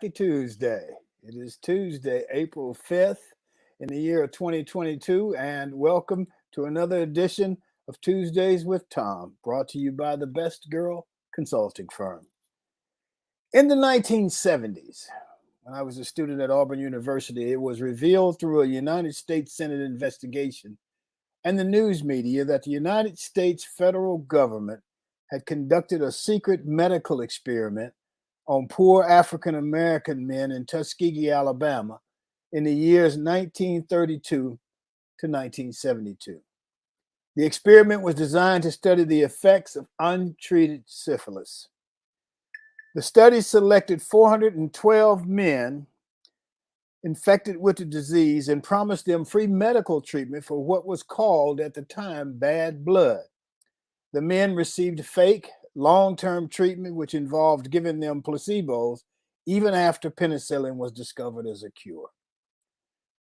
Happy Tuesday. It is Tuesday, April 5th in the year of 2022, and welcome to another edition of Tuesdays with Thom, brought to you by the Best Girl Consulting Firm. In the 1970s, when I was a student at Auburn University, it was revealed through a United States Senate investigation and the news media that the United States federal government had conducted a secret medical experiment on poor African American men in Tuskegee, Alabama, in the years 1932 to 1972. The experiment was designed to study the effects of untreated syphilis. The study selected 412 men infected with the disease and promised them free medical treatment for what was called at the time bad blood. The men received fake, long-term treatment, which involved giving them placebos even after penicillin was discovered as a cure.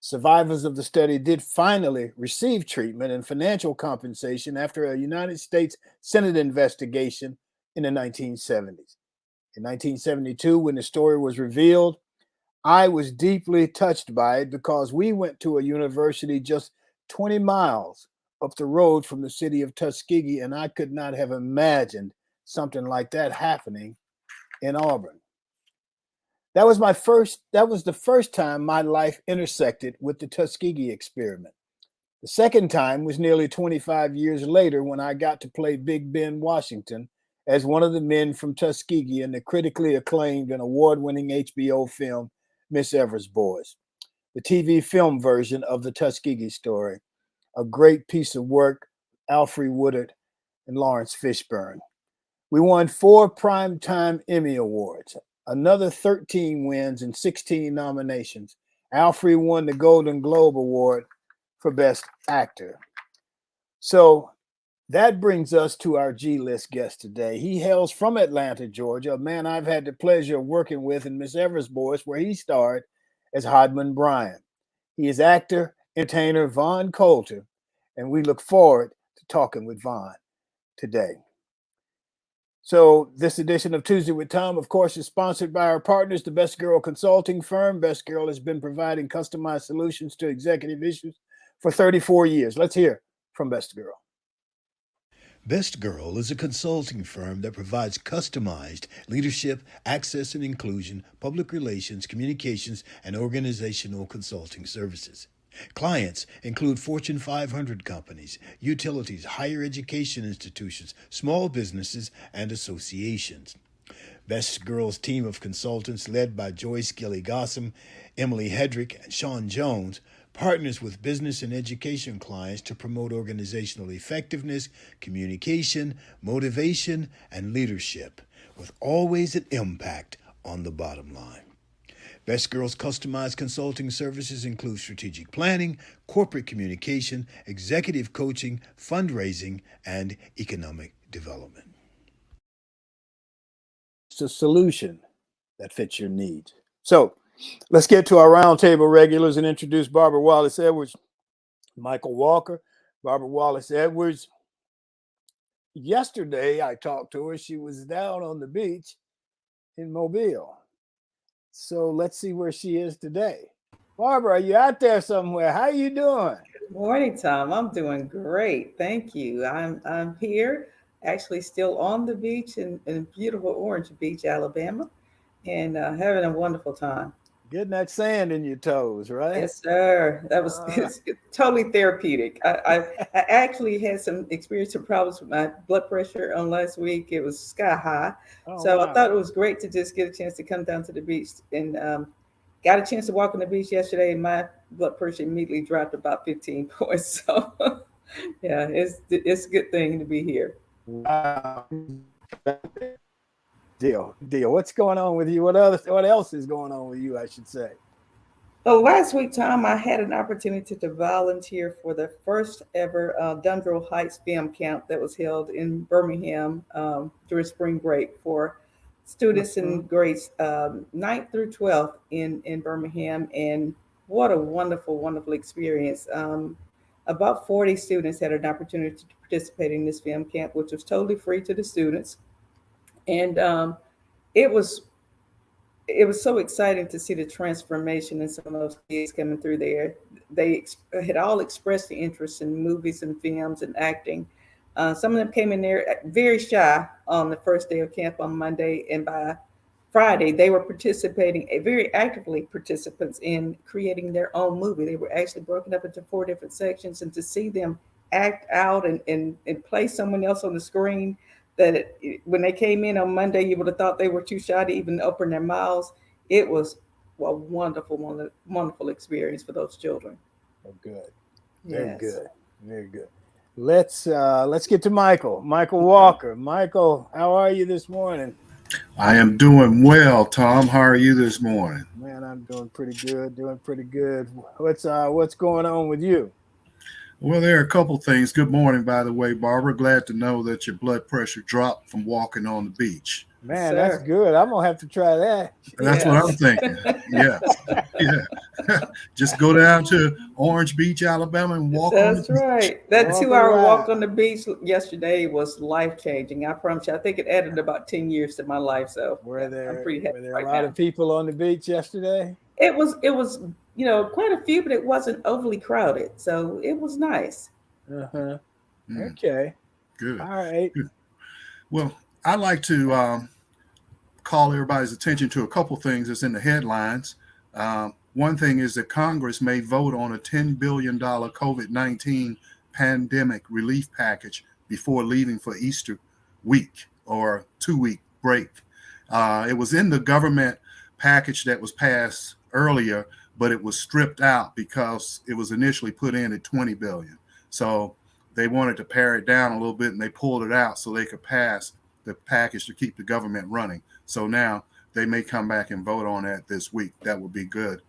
Survivors of the study did finally receive treatment and financial compensation after a United States Senate investigation in the 1970s. In 1972, when the story was revealed, I was deeply touched by it because we went to a university just 20 miles up the road from the city of Tuskegee, and I could not have imagined something like that happening in Auburn. That was the first time my life intersected with the Tuskegee Experiment. The second time was nearly 25 years later when I got to play Big Ben Washington as one of the men from Tuskegee in the critically acclaimed and award-winning HBO film, Miss Evers' Boys, the TV film version of the Tuskegee story, a great piece of work, Alfre Woodard and Lawrence Fishburne. We won 4 Primetime Emmy Awards, another 13 wins and 16 nominations. Alfre won the Golden Globe Award for Best Actor. So that brings us to our G-list guest today. He hails from Atlanta, Georgia, a man I've had the pleasure of working with in Miss Evers' Boys, where he starred as Hodman Bryan. He is actor, entertainer Vaughn Coulter, and we look forward to talking with Vaughn today. So this edition of Tuesday with Thom, of course, is sponsored by our partners, the Best Girl Consulting Firm. Best Girl has been providing customized solutions to executive issues for 34 years. Let's hear from Best Girl. Best Girl is a consulting firm that provides customized leadership, access and inclusion, public relations, communications, and organizational consulting services. Clients include Fortune 500 companies, utilities, higher education institutions, small businesses, and associations. Best Girl's team of consultants, led by Joyce Gilly-Gossam, Emily Hedrick, and Sean Jones, partners with business and education clients to promote organizational effectiveness, communication, motivation, and leadership, with always an impact on the bottom line. Best Girl's customized consulting services include strategic planning, corporate communication, executive coaching, fundraising, and economic development. It's a solution that fits your needs. So let's get to our roundtable regulars and introduce Barbara Wallace Edwards, Michael Walker. Barbara Wallace Edwards. Yesterday, I talked to her. She was down on the beach in Mobile. So let's see where she is today. Barbara, are you out there somewhere? How are you doing? Good morning, Thom. I'm doing great. Thank you. I'm here, actually still on the beach in beautiful Orange Beach, Alabama, and having a wonderful time. Getting that sand in your toes, right? Yes, sir. That was it's totally therapeutic. I actually had some experience some problems with my blood pressure on last week. It was sky high. So wow. I thought it was great to just get a chance to come down to the beach, and got a chance to walk on the beach yesterday, and my blood pressure immediately dropped about 15 points. So yeah, it's a good thing to be here. Wow. Deal. What's going on with you? What else is going on with you, I should say? Well, last week, Thom, I had an opportunity to volunteer for the first ever Dundrell Heights film camp that was held in Birmingham during spring break for students in grades 9th through 12th in Birmingham. And what a wonderful, wonderful experience. About 40 students had an opportunity to participate in this film camp, which was totally free to the students. And it was it was so exciting to see the transformation in some of those kids coming through there. They had all expressed the interest in movies and films and acting. Some of them came in there very shy on the first day of camp on Monday, and by Friday they were participating, very actively participants in creating their own movie. They were actually broken up into 4 different sections, and to see them act out and play someone else on the screen, that when they came in on Monday, you would have thought they were too shy to even open their mouths. It was a wonderful, wonderful experience for those children. Oh, good. Very Yes. good. Very good. Let's get to Michael. Michael Walker. Michael, how are you this morning? I am doing well, Thom. How are you this morning? Man, I'm doing pretty good. What's going on with you? Well, there are a couple things. Good morning, by the way, Barbara. Glad to know that your blood pressure dropped from walking on the beach. Man, Sir. that's good. I'm gonna have to try that. That's what I'm thinking. Yeah. Just go down to Orange Beach, Alabama, and walk on the That's beach. right. That Walk 2-hour around. walk on the beach yesterday was life-changing. I promise you. I think it added about 10 years to my life. So Were there I'm pretty happy a right lot now. of people on the beach yesterday? It was, quite a few, but it wasn't overly crowded. So it was nice. Uh-huh. Mm, Okay. good. All right. Well, I'd like to call everybody's attention to a couple things that's in the headlines. One thing is that Congress may vote on a $10 billion COVID-19 pandemic relief package before leaving for Easter week or 2-week break. It was in the government package that was passed earlier, but it was stripped out because it was initially put in at $20 billion. So they wanted to pare it down a little bit, and they pulled it out so they could pass the package to keep the government running. So now they may come back and vote on that this week. That would be good.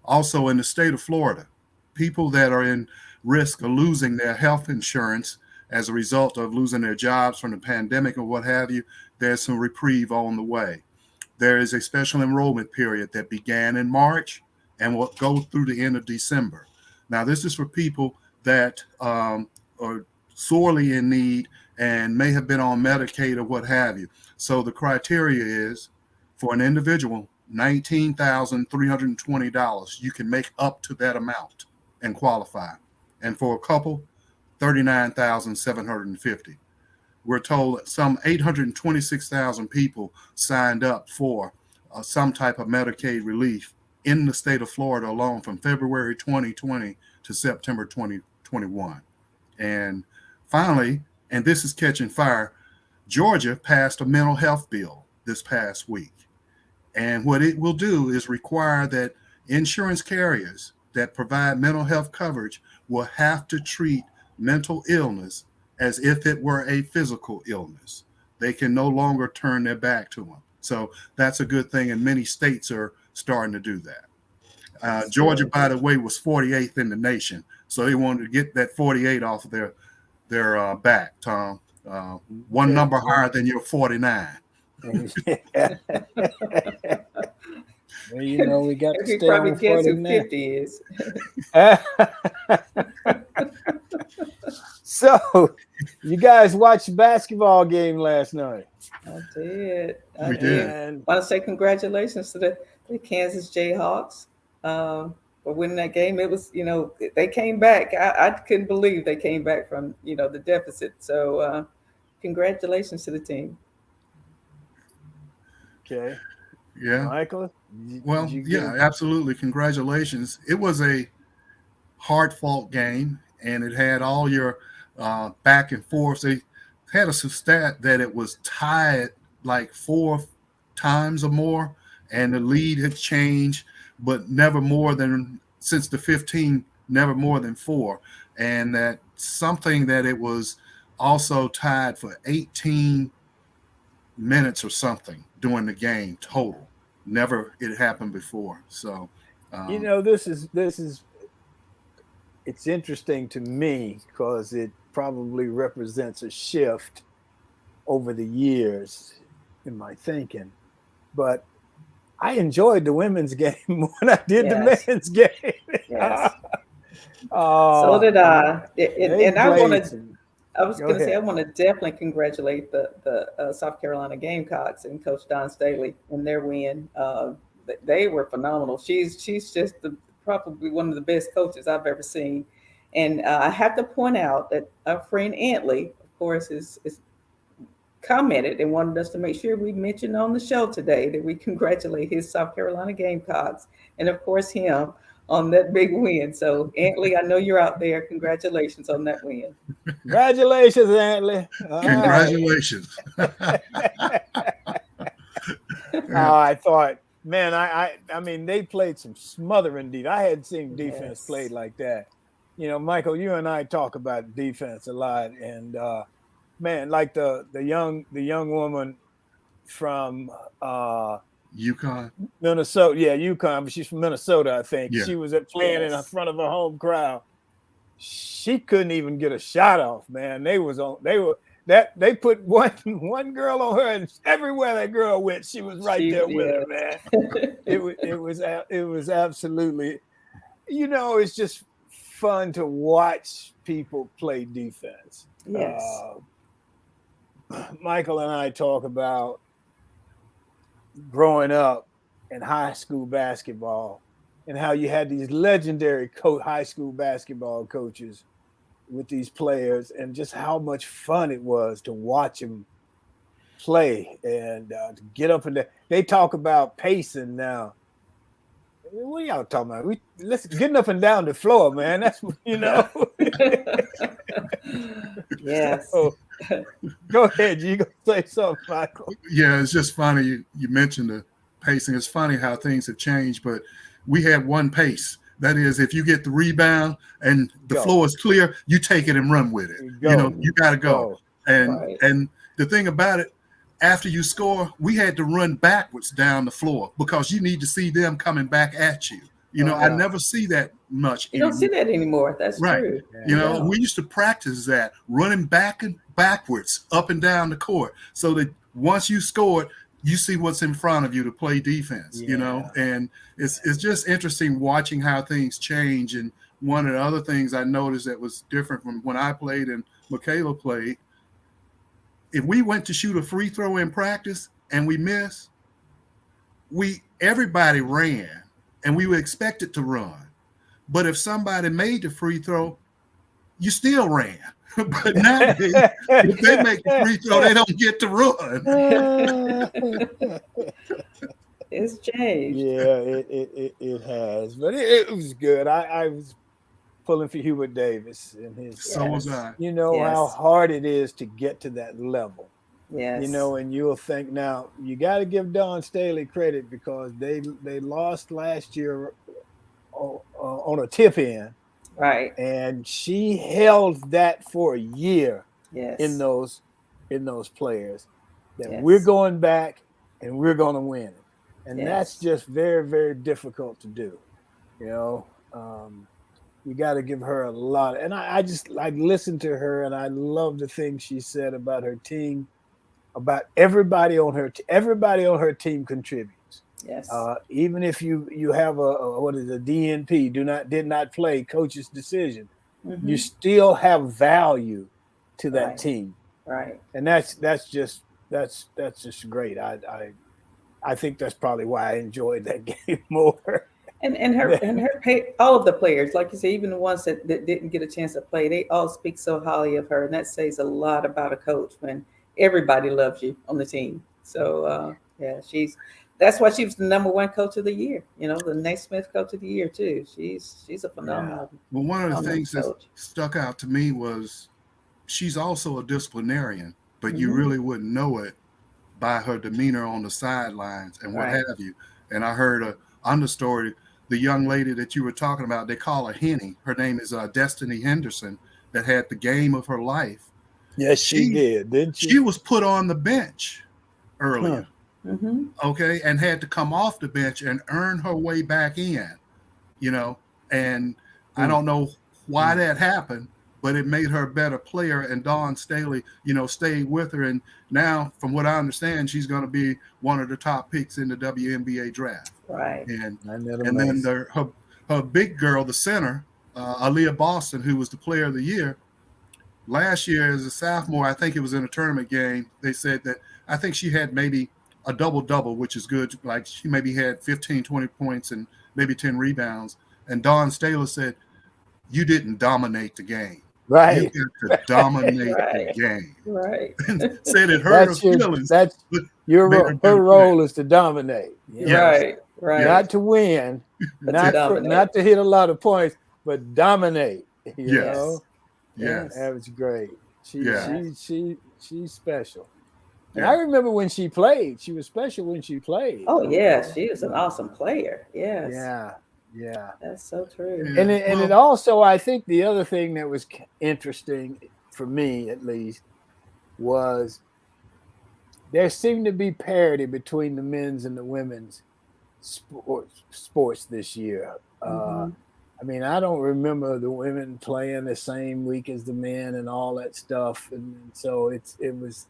Also, in the state of Florida, people that are in risk of losing their health insurance as a result of losing their jobs from the pandemic or what have you, there's some reprieve on the way. There is a special enrollment period that began in March and will go through the end of December. Now, this is for people that are sorely in need and may have been on Medicaid or what have you. So the criteria is for an individual, $19,320. You can make up to that amount and qualify. And for a couple, $39,750. We're told that some 826,000 people signed up for some type of Medicaid relief in the state of Florida alone from February 2020 to September 2021. And finally, and this is catching fire, Georgia passed a mental health bill this past week. And what it will do is require that insurance carriers that provide mental health coverage will have to treat mental illness as if it were a physical illness. They can no longer turn their back to them. So that's a good thing, and many states are starting to do that. Georgia, by the way, was 48th in the nation, so they wanted to get that 48 off of their back, Thom. One number higher than your 49. Well, you know, we got to You stay probably on guess who 49. 50 is. So, you guys watched the basketball game last night. I did. We did. And I want to say congratulations to the Kansas Jayhawks for winning that game. It was, they came back. I couldn't believe they came back from, the deficit. So congratulations to the team. okay, Yeah. Michael. Well, yeah, absolutely. Congratulations. It was a hard-fought game, and it had all your back and forth. They had a stat that it was tied like 4 times or more, and the lead had changed, but never more than, since the 15, never more than 4. And that something that it was also tied for 18 minutes or something during the game total. Never it happened before. So, this is it's interesting to me because it probably represents a shift over the years in my thinking. But I enjoyed the women's game more than I did the men's game. Yes. So did I. And I want to. I was going to say, I want to definitely congratulate the South Carolina Gamecocks and Coach Don Staley in their win. they were phenomenal. She's just probably one of the best coaches I've ever seen. And I have to point out that our friend Antley, of course, is commented and wanted us to make sure we mentioned on the show today that we congratulate his South Carolina Gamecocks and, of course, him on that big win. So, Antley, I know you're out there. Congratulations on that win. Congratulations, Antley. Congratulations. I thought, man, I mean, they played some smothering defense. I hadn't seen defense played like that. You know, Michael, you and I talk about defense a lot, and man, like the young woman from UConn, Minnesota, UConn, but she's from Minnesota, I think. Yeah. She was playing in front of a home crowd. She couldn't even get a shot off, man. They put one girl on her, and everywhere that girl went, she was right there with her, man. It was absolutely, you know, it's just fun to watch people play defense. Yes. Michael and I talk about growing up in high school basketball and how you had these legendary high school basketball coaches with these players, and just how much fun it was to watch them play and to get up and down. They talk about pacing now. What are y'all talking about? Let's getting up and down the floor, man. That's, you know. Yes. So, go ahead. You gonna say something, Michael? Yeah, it's just funny. You mentioned the pacing. It's funny how things have changed, but we had one pace. That is, if you get the rebound and the floor is clear, you take it and run with it. You know, you got to go. And the thing about it, after you score, we had to run backwards down the floor because you need to see them coming back at you. You know, I never see that much. You don't see that anymore. That's true. You know, we used to practice that, running back and backwards, up and down the court, so that once you scored, you see what's in front of you to play defense, you know, and it's just interesting watching how things change. And one of the other things I noticed that was different from when I played and Michaela played, if we went to shoot a free throw in practice and we missed, everybody ran and we were expected to run. But if somebody made the free throw, you still ran. But nowadays, if they make the free throw, they don't get to run. It's changed. Yeah, it has. But it was good. I was pulling for Hubert Davis and his. So was I. You know how hard it is to get to that level. Yes. You know, and you'll think now you got to give Dawn Staley credit because they lost last year on a tip in. Right. And she held that for a year in those players. That we're going back and we're going to win it. And that's just very, very difficult to do. You know, you got to give her a lot. And I listened to her and I love the things she said about her team, about everybody on her team contributes. Yes. Even if you have a DNP, did not play, coach's decision, you still have value to that team. Right. And that's just great. I think that's probably why I enjoyed that game more. And her all of the players, like you say, even the ones that didn't get a chance to play, they all speak so highly of her, and that says a lot about a coach when everybody loves you on the team. So that's why she was the #1 coach of the year. You know, the Naismith coach of the year too. She's a phenomenal. Well, one of the things that stuck out to me was she's also a disciplinarian, but you really wouldn't know it by her demeanor on the sidelines and what have you. And I heard a understory. The young lady that you were talking about, they call her Henny. Her name is Destiny Henderson, that had the game of her life. Yes, she did, didn't she? She was put on the bench earlier. Okay, and had to come off the bench and earn her way back in, you know, and I don't know why that happened, but it made her a better player. And Dawn Staley, you know, stayed with her, and now, from what I understand, she's going to be one of the top picks in the WNBA draft. Right. And then her big girl, the center, Aaliyah Boston, who was the player of the year last year as a sophomore. I think it was in a tournament game. They said that I think she had maybe a double-double, which is good. Like she maybe had 15, 20 points and maybe 10 rebounds. And Dawn Staley said, you didn't dominate the game. Right. You got to dominate Right. the game. Right. And said it hurt her feelings. That's your her role is to dominate. Right. Right. Not to win, not to hit a lot of points, but dominate. You know? Yes. That was great. She's special. And Yeah. I remember when she played. She was special when she played. Oh yeah, she was an awesome player. Yes. Yeah. That's so true. Yeah. And it also, I think the other thing that was interesting for me, at least, was there seemed to be parity between the men's and the women's sports this year. I mean, I don't remember the women playing the same week as the men and all that stuff, and so it was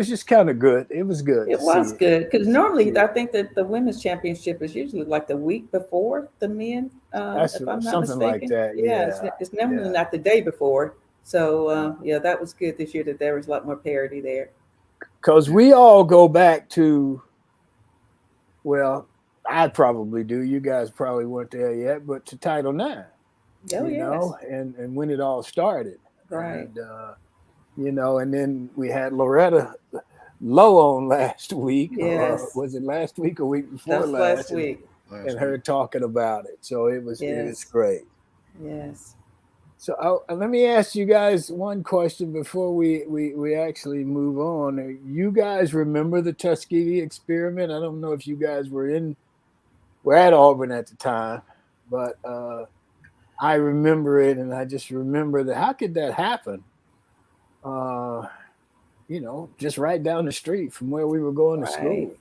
just kind of good. It was good. It was good because normally I think that the women's championship is usually like the week before the men. That's if I'm not something mistaken. like that. Yeah, it's normally not the day before. So that was good this year that there was a lot more parity there. Because we all go back to, well, I probably do. You guys probably weren't there yet, but to Title IX. Oh, you know, and when it all started. Right. And, you know, and then we had Loretta Lowe on last week. Yes. Was it last week or week before That was last week? And her talking about it. So it was great. Yes. So let me ask you guys one question before we actually move on. You guys remember the Tuskegee Experiment? I don't know if you guys were at Auburn at the time, but I remember it, and I just remember that. How could that happen? You know, just right down the street from where we were going to school.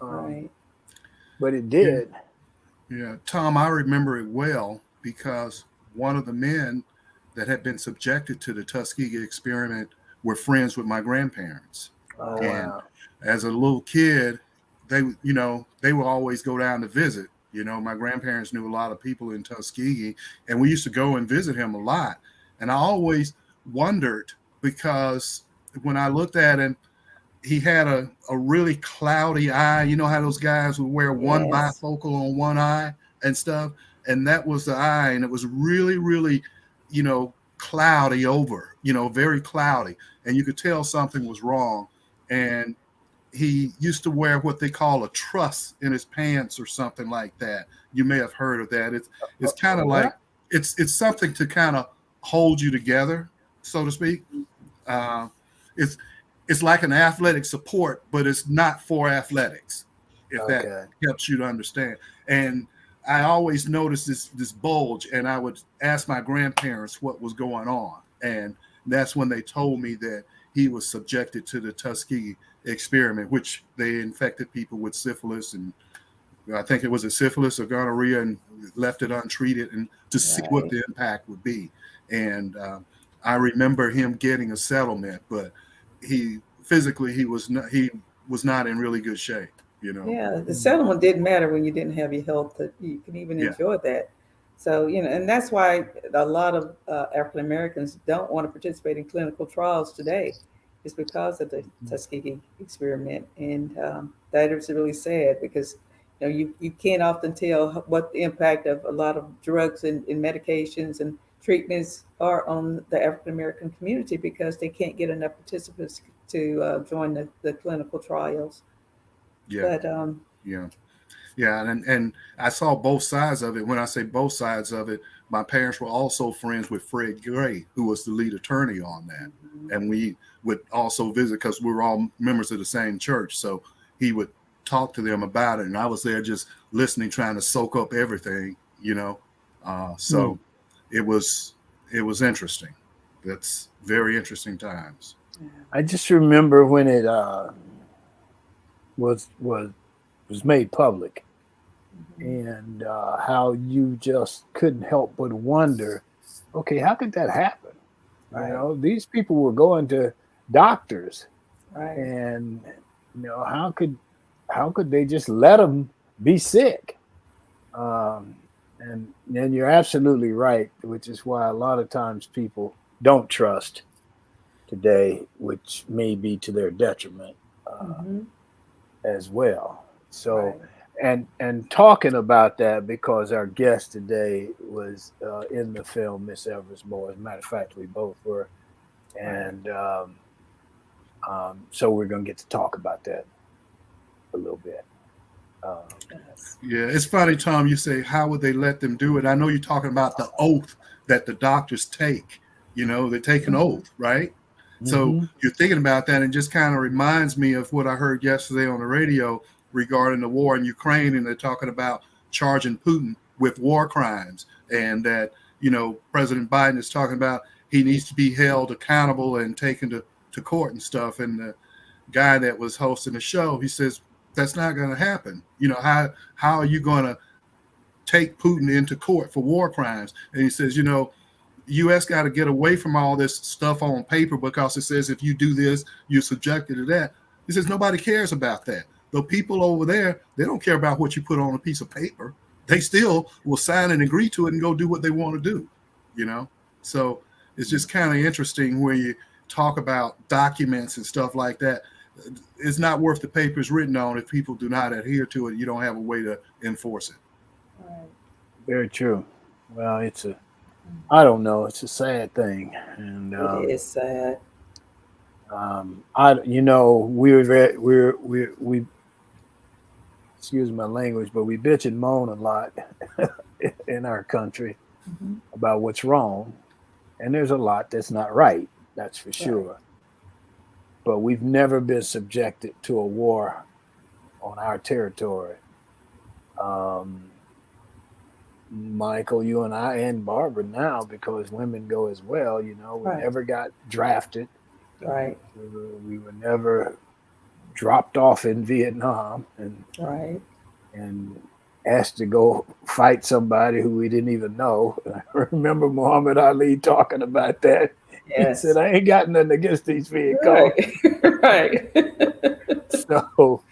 Right. But it did. Yeah, Thom, I remember it well because one of the men that had been subjected to the Tuskegee Experiment were friends with my grandparents. Oh, and wow. as a little kid, they would always go down to visit. You know, my grandparents knew a lot of people in Tuskegee, and we used to go and visit him a lot. And I always wondered, because when I looked at him, he had a really cloudy eye. You know how those guys would wear one bifocal on one eye and stuff? And that was the eye, and it was really, really, you know, cloudy over, you know, very cloudy. And you could tell something was wrong. And he used to wear what they call a truss in his pants or something like that. You may have heard of that. It's kind of like, it's something to kind of hold you together, so to speak. It's like an athletic support, but it's not for athletics, if that helps you to understand. And I always noticed this bulge, and I would ask my grandparents what was going on. And that's when they told me that he was subjected to the Tuskegee Experiment, which they infected people with syphilis, and I think it was a syphilis or gonorrhea, and left it untreated, and to see what the impact would be. And I remember him getting a settlement, but he was not in really good shape. You know? Yeah, the settlement didn't matter when you didn't have your health. That you can even enjoy that. So, you know, and that's why a lot of African Americans don't want to participate in clinical trials today. It's because of the Tuskegee Experiment, and that is really sad because you know you can't often tell what the impact of a lot of drugs and medications and treatments are on the African American community because they can't get enough participants to join the clinical trials. Yeah. But and I saw both sides of it. When I say both sides of it, my parents were also friends with Fred Gray, who was the lead attorney on that. And we would also visit because we were all members of the same church. So he would talk to them about it. And I was there just listening, trying to soak up everything, you know. So it was interesting. That's very interesting times. I just remember when it was made public, and how you just couldn't help but wonder, okay, how could that happen? You know, these people were going to doctors, and you know, how could they just let them be sick? And you're absolutely right, which is why a lot of times people don't trust today, which may be to their detriment. as well. So, Right. and talking about that, because our guest today was in the film Miss Eversmore. As a matter of fact, we both were, Right. and so we're going to get to talk about that a little bit. Um, Yes. Yeah, it's funny, Tom. You say, how would they let them do it? I know you're talking about the oath that the doctors take. They take an Mhm. oath, right? So mhm. you're thinking about that, and just kind of reminds me of what I heard yesterday on the radio regarding the war in Ukraine, and they're talking about charging Putin with war crimes, and that President Biden is talking about he needs to be held accountable and taken to court and stuff. And the guy that was hosting the show, he says that's not going to happen. How are you going to take Putin into court for war crimes? And he says, U.S. got to get away from all this stuff on paper, because it says if you do this, you're subjected to that. He says nobody cares about that. The people over there, they don't care about what you put on a piece of paper. They still will sign and agree to it and go do what they want to do. So it's just kind of interesting when you talk about documents and stuff like that. It's not worth the paper it's written on if people do not adhere to it. You don't have a way to enforce it. Right. Very true. Well, I don't know. It's a sad thing, and It is sad. we excuse my language, but we bitch and moan a lot in our country Mhm. about what's wrong, and there's a lot that's not right. That's for sure. But we've never been subjected to a war on our territory. Um, Michael, you and I, and Barbara now, because women go as well. We Right. never got drafted. Right. We were never dropped off in Vietnam Right. and asked to go fight somebody who we didn't even know. I remember Muhammad Ali talking about that. Yes. He said, "I ain't got nothing against these Viet Cong." Right. So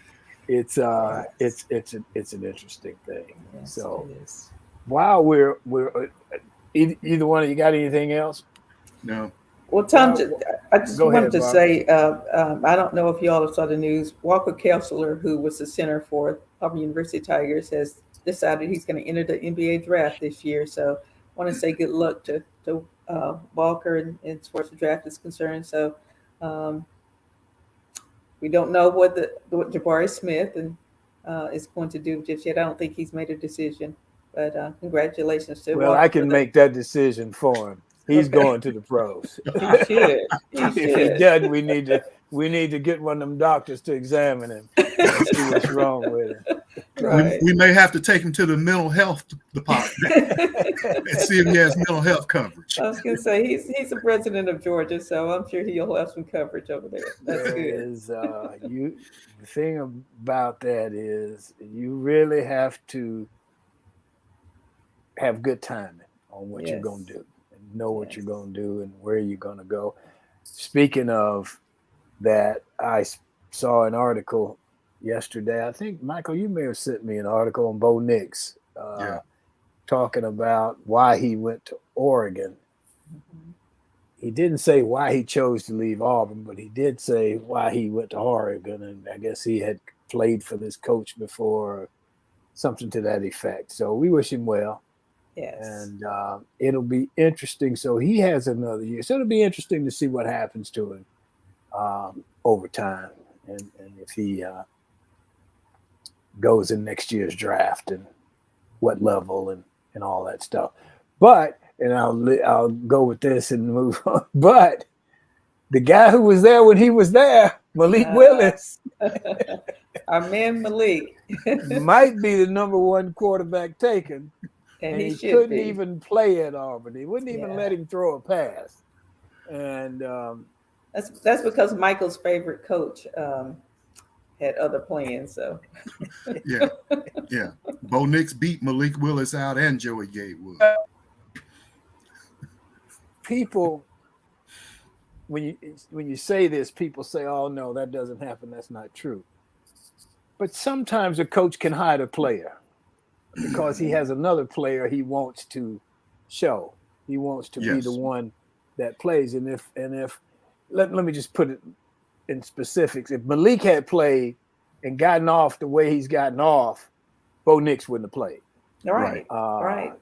it's Right. it's an interesting thing. Yes, So it is. while we're either one of you got anything else? No. Well, Tom, Well, I just go wanted ahead, to Bob. say, I don't know if you all saw the news. Walker Kessler, who was the center for Auburn University Tigers, has decided he's going to enter the NBA draft this year. So I want to say good luck to Walker and as far as the draft is concerned. So we don't know what Jabari Smith is going to do just yet. I don't think he's made a decision. But congratulations to Well, Walker. I can make that decision for him. He's Okay. going to the pros. He should. If he doesn't, we need to get one of them doctors to examine him and see what's wrong with him. Right. We may have to take him to the mental health department and see if he has mental health coverage. I was going to say he's the president of Georgia, so I'm sure he'll have some coverage over there. That's There good. is, the thing about that is you really have to have good timing on what you're going to do and know what you're going to do and where you're going to go. Speaking of that, I saw an article yesterday. I think, Michael, you may have sent me an article on Bo Nix talking about why he went to Oregon. Mhm. He didn't say why he chose to leave Auburn, but he did say why he went to Oregon. And I guess he had played for this coach before, or something to that effect. So we wish him well. Yes. And it'll be interesting. So he has another year. So it'll be interesting to see what happens to him over time, and if he goes in next year's draft and what level and all that stuff. But, and I'll go with this and move on. But the guy who was there when he was there, Malik Willis, our man Malik, might be the number one quarterback taken. And he couldn't even play at Auburn. He wouldn't even let him throw a pass. And that's because Michael's favorite coach had other plans. So yeah. Bo Nix beat Malik Willis out and Joey Gatewood. People, when you say this, people say, "Oh no, that doesn't happen. That's not true." But sometimes a coach can hide a player because he has another player he wants to show. He wants to be the one that plays. And if let me just put it in specifics. If Malik had played and gotten off the way he's gotten off, Bo Nix wouldn't have played. Right.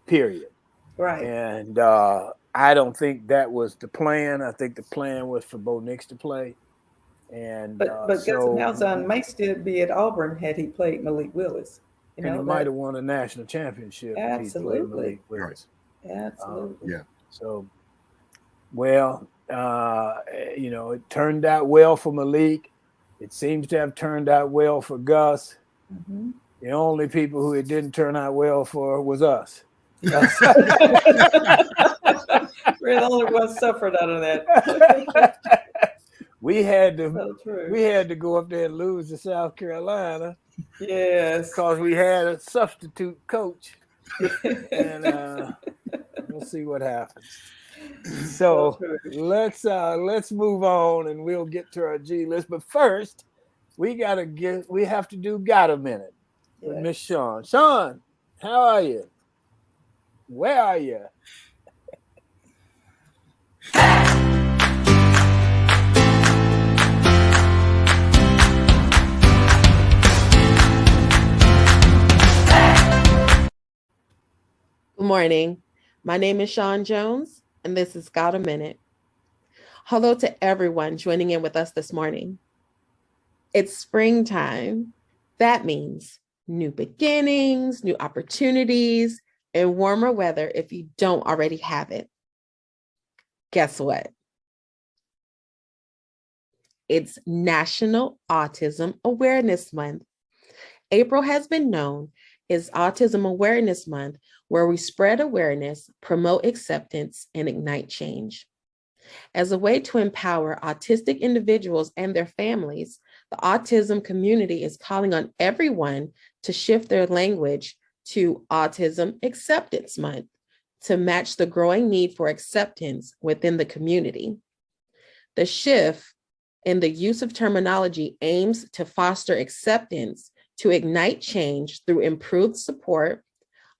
Period. Right. And I don't think that was the plan. I think the plan was for Bo Nix to play. And but Gus Malzahn may still be at Auburn had he played Malik Willis. He might have won a national championship. Absolutely. If he played Malik Willis. Absolutely. So, well, it turned out well for Malik. It seems to have turned out well for Gus. Mm-hmm. The only people who it didn't turn out well for was us. We're the only ones suffered out of that. We had to go up there and lose to South Carolina. Yes, because we had a substitute coach, and we'll see what happens. So let's move on, and we'll get to our G list. But first, we have to do Got a Minute with Miss Sean. Sean, how are you? Where are you? Good morning. My name is Sean Jones, and this is Got a Minute. Hello to everyone joining in with us this morning. It's springtime. That means new beginnings, new opportunities, and warmer weather if you don't already have it. Guess what? It's National Autism Awareness Month. April has been known as Autism Awareness Month, where we spread awareness, promote acceptance, and ignite change. As a way to empower autistic individuals and their families, the autism community is calling on everyone to shift their language to Autism Acceptance Month to match the growing need for acceptance within the community. The shift in the use of terminology aims to foster acceptance to ignite change through improved support,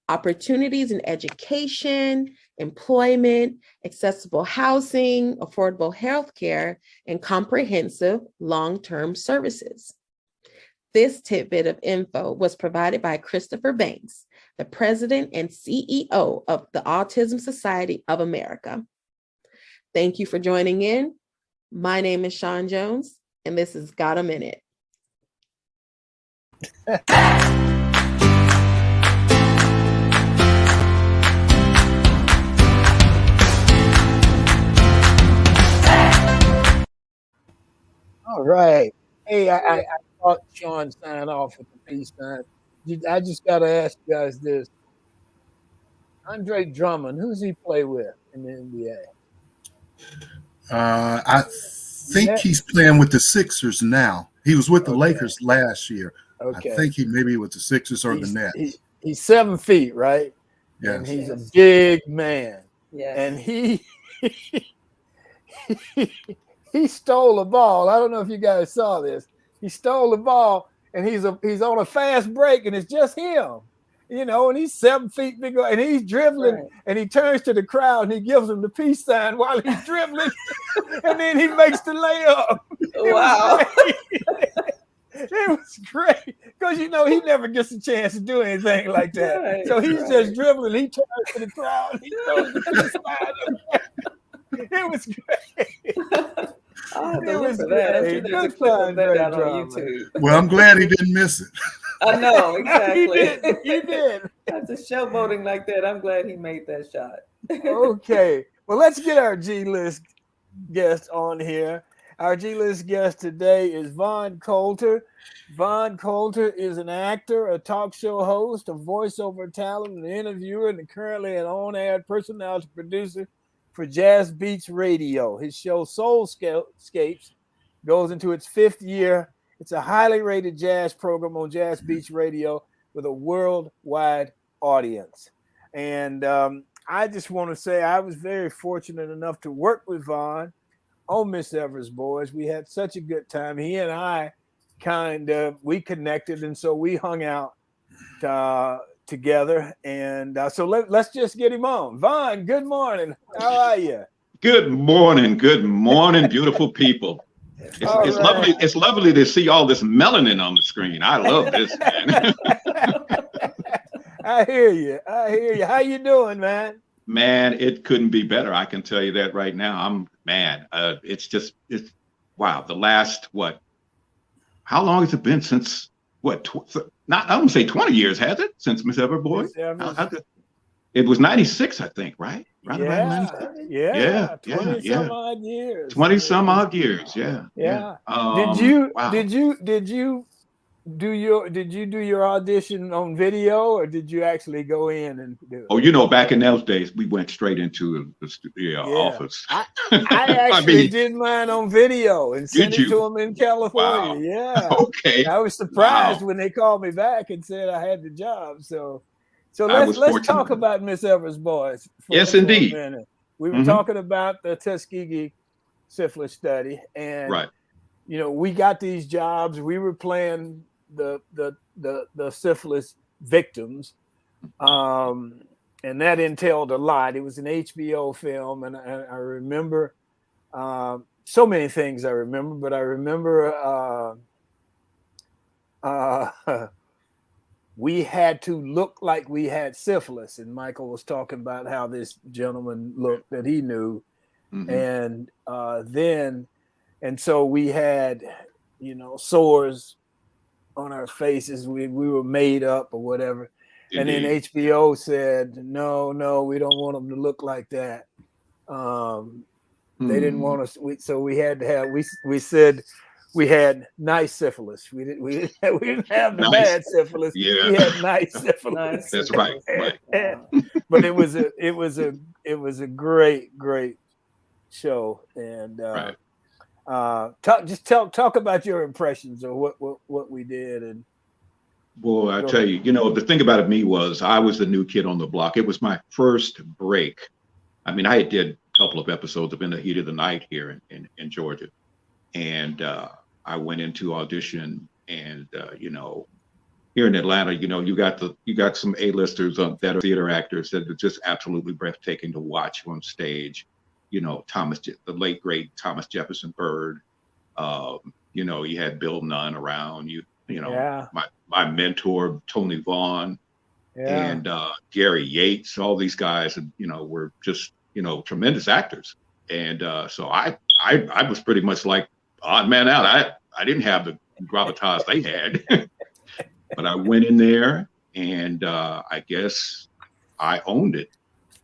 opportunities in education, employment, accessible housing, affordable healthcare, and comprehensive long-term services. This tidbit of info was provided by Christopher Banks, the president and CEO of the Autism Society of America. Thank you for joining in. My name is Sean Jones, and this is Got a Minute. All right. Hey, I thought Sean signed off with the peace sign. I just got to ask you guys this. Andre Drummond, who's he play with in the NBA? I think he's playing with the Sixers now. He was with the Lakers last year. Okay. I think he maybe with the Sixers or the Nets. He's 7 feet, right? Yes. And he's a big man. Yes. And he stole a ball. I don't know if you guys saw this. He stole the ball, and he's on a fast break, and it's just him. And he's 7 feet big, and he's dribbling, right. And he turns to the crowd, and he gives them the peace sign while he's dribbling, and then he makes the layup. Wow. It was great because, he never gets a chance to do anything like that. Right, so he's just dribbling. He turns to the crowd, and he throws the peace sign. It was great. It was that. I'm sure there's a clip of that out on YouTube. Well, I'm glad he didn't miss it. I know, exactly. He did. After showboating like that, I'm glad he made that shot. Okay. Well, let's get our G-list guest on here. Our G-list guest today is Vaughn Coulter. Vaughn Coulter is an actor, a talk show host, a voiceover talent, an interviewer, and currently an on-air personality producer for Jazz Beats Radio. His show Soulscapes goes into its 5th year. It's a highly rated jazz program on Jazz Beats Radio with a worldwide audience. And I just want to say I was very fortunate enough to work with Vaughn on Miss Evers Boys. We had such a good time. He and I we connected, and so we hung out together. And so let's just get him on. Vaughn, good morning. How are you? Good morning, beautiful people. It's lovely. It's lovely to see all this melanin on the screen. I love this, man. I hear you. I hear you. How you doing, man? Man, it couldn't be better. I can tell you that right now. It's wow. The last what? How long has it been since what? I don't say 20 years, has it? Since Miss Everboy? It was 96, I think, right? Right around 96. Yeah. 20 some odd years. 20 some odd years. Yeah. Did you do your audition on video, or did you actually go in and do it? Oh, back in those days, we went straight into the office. I actually did mine on video and sent it to them in California. Wow. Yeah. Okay. I was surprised when they called me back and said I had the job. So let's talk about Miss Evers' boys. Yes, indeed. We were talking about the Tuskegee syphilis study, and we got these jobs. We were playing the syphilis victims, and that entailed a lot. It was an HBO film, and I remember so many things. I remember, but I remember we had to look like we had syphilis, and Michael was talking about how this gentleman looked that he knew, and so we had sores on our faces. We were made up or whatever. Indeed. And then HBO said, no, we don't want them to look like that. They didn't want us. So we had to have. We said we had nice syphilis. We didn't have the bad syphilis. Yeah. We had nice syphilis. That's right. But it was a great show, and talk about your impressions of what we did. And boy, I tell you, the thing about it was I was the new kid on the block. It was my first break. I mean, I did a couple of episodes of In the Heat of the Night here in Georgia, and I went into audition, and here in Atlanta, you got some A-listers that are theater actors that are just absolutely breathtaking to watch on stage. The late great Thomas Jefferson Byrd. You had Bill Nunn around. My mentor Tony Vaughn, and Gary Yates. All these guys, were just tremendous actors. And so I was pretty much like odd man out. I didn't have the gravitas they had, but I went in there, and I guess I owned it.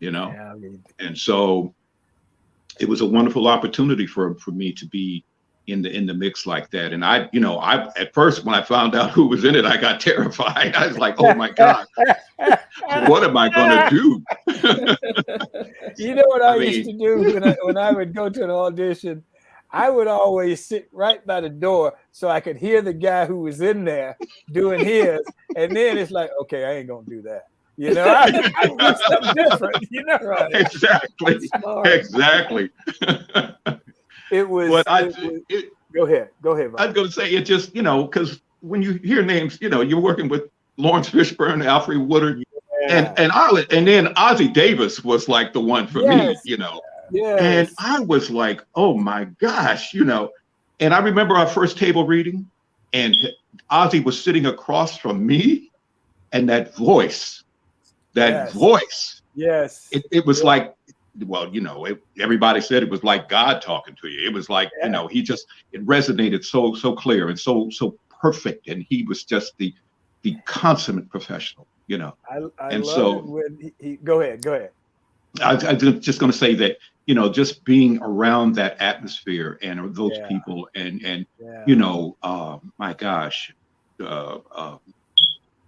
And so it was a wonderful opportunity for me to be in the mix like that. And I at first when I found out who was in it, I got terrified. I was like, oh my God, what am I going to do? You know what I used to do when I would go to an audition? I would always sit right by the door so I could hear the guy who was in there doing his. And then it's like, okay, I ain't going to do that. I do something different. Right? Exactly. It was. Go ahead. Mike. I was going to say it just, because when you hear names, you're working with Lawrence Fishburne, Alfred Woodard, and then Ozzie Davis was like the one for me, Yes. And I was like, oh my gosh, and I remember our first table reading, and Ozzie was sitting across from me, and that voice. Yes. It was like, well, everybody said it was like God talking to you. It was like, it resonated so clear and so perfect. And he was just the consummate professional, I and love so it when he go ahead. I was just going to say that, just being around that atmosphere and those people and my gosh,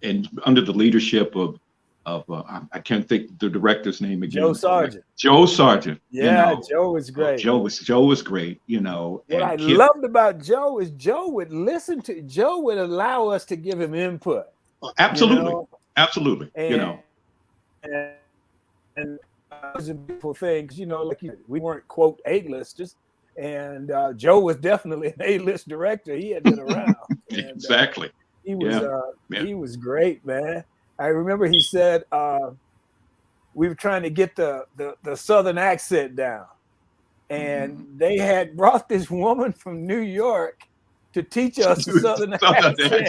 and under the leadership of I can't think the director's name again. Joe Sargent. Yeah, Joe was great. Joe was great. What I loved about Joe is Joe would allow us to give him input. Absolutely. And it was a beautiful thing, because we weren't quote A-listers, and Joe was definitely an A-list director. He had been around. Exactly. He was great, man. I remember he said we were trying to get the Southern accent down, and they had brought this woman from New York to teach us the Southern accent.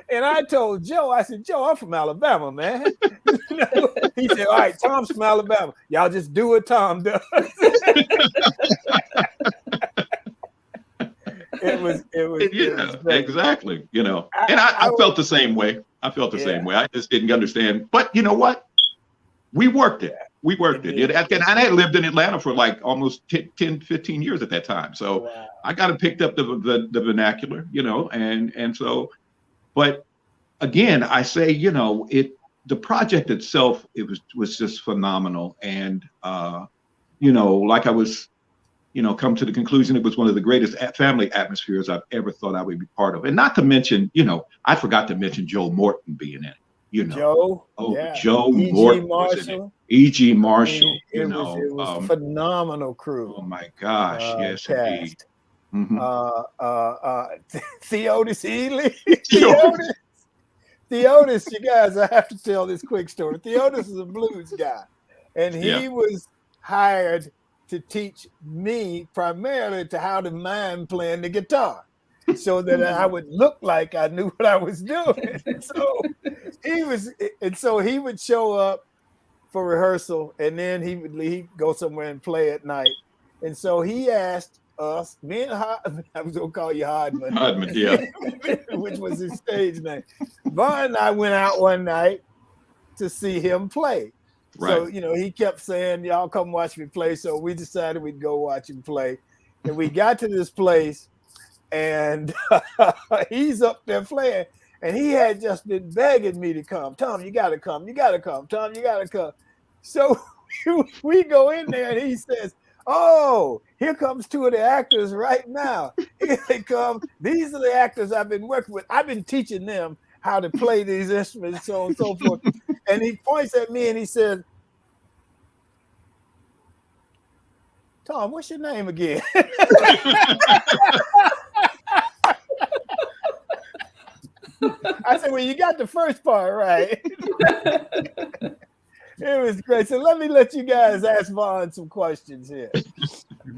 And I told Joe, I said, Joe, I'm from Alabama, man. He said, all right, Tom's from Alabama. Y'all just do what Tom does. It was exactly, and I felt the same way. I just didn't understand. But you know what? We worked it. And I had lived in Atlanta for like almost 10, 15 years at that time. So I got it picked up the vernacular, and so, but again, I say, the project itself, it was just phenomenal. And, like I was, come to the conclusion, it was one of the greatest family atmospheres I've ever thought I would be part of. And not to mention, I forgot to mention Joe Morton being in it. Joe Morton was in it. E.G. Marshall, it was a phenomenal crew. Oh my gosh, yes, indeed. Mm-hmm. Theodis Ely. Theodis, you guys, I have to tell this quick story. Theodis is a blues guy, and he was hired to teach me primarily to how to mime playing the guitar, so that I would look like I knew what I was doing. So he would show up for rehearsal, and then he'd go somewhere and play at night. And so he asked us, me and I was gonna call you Hardman, which was his stage name. Vaughn and I went out one night to see him play. Right. So he kept saying, "Y'all come watch me play." So we decided we'd go watch him play, and we got to this place. And he's up there playing, and he had just been begging me to come. Tom, you gotta come. You gotta come. Tom, you gotta come. So we go in there, and he says, "Oh, here comes two of the actors right now. Here they come. These are the actors I've been working with. I've been teaching them how to play these instruments, so on and so forth." And he points at me and he says, "Tom, what's your name again?" I said, "Well, you got the first part right." It was great. So let you guys ask Vaughn some questions here.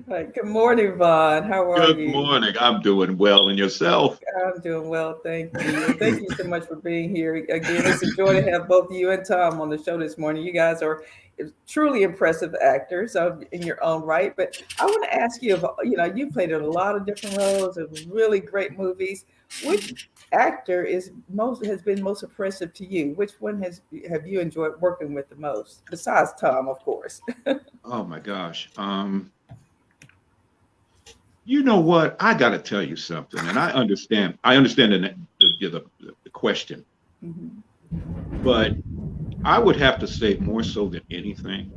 Right. Good morning, Vaughn. How are you? Good morning. I'm doing well. And yourself? I'm doing well. Thank you. Thank you so much for being here. Again, it's a joy to have both you and Tom on the show this morning. You guys are truly impressive actors in your own right. But I want to ask you, you played in a lot of different roles of really great movies. Which actor has been most impressive to you? Which one have you enjoyed working with the most, besides Tom, of course? Oh my gosh. You know what? I got to tell you something, and I understand the question, but I would have to say more so than anything,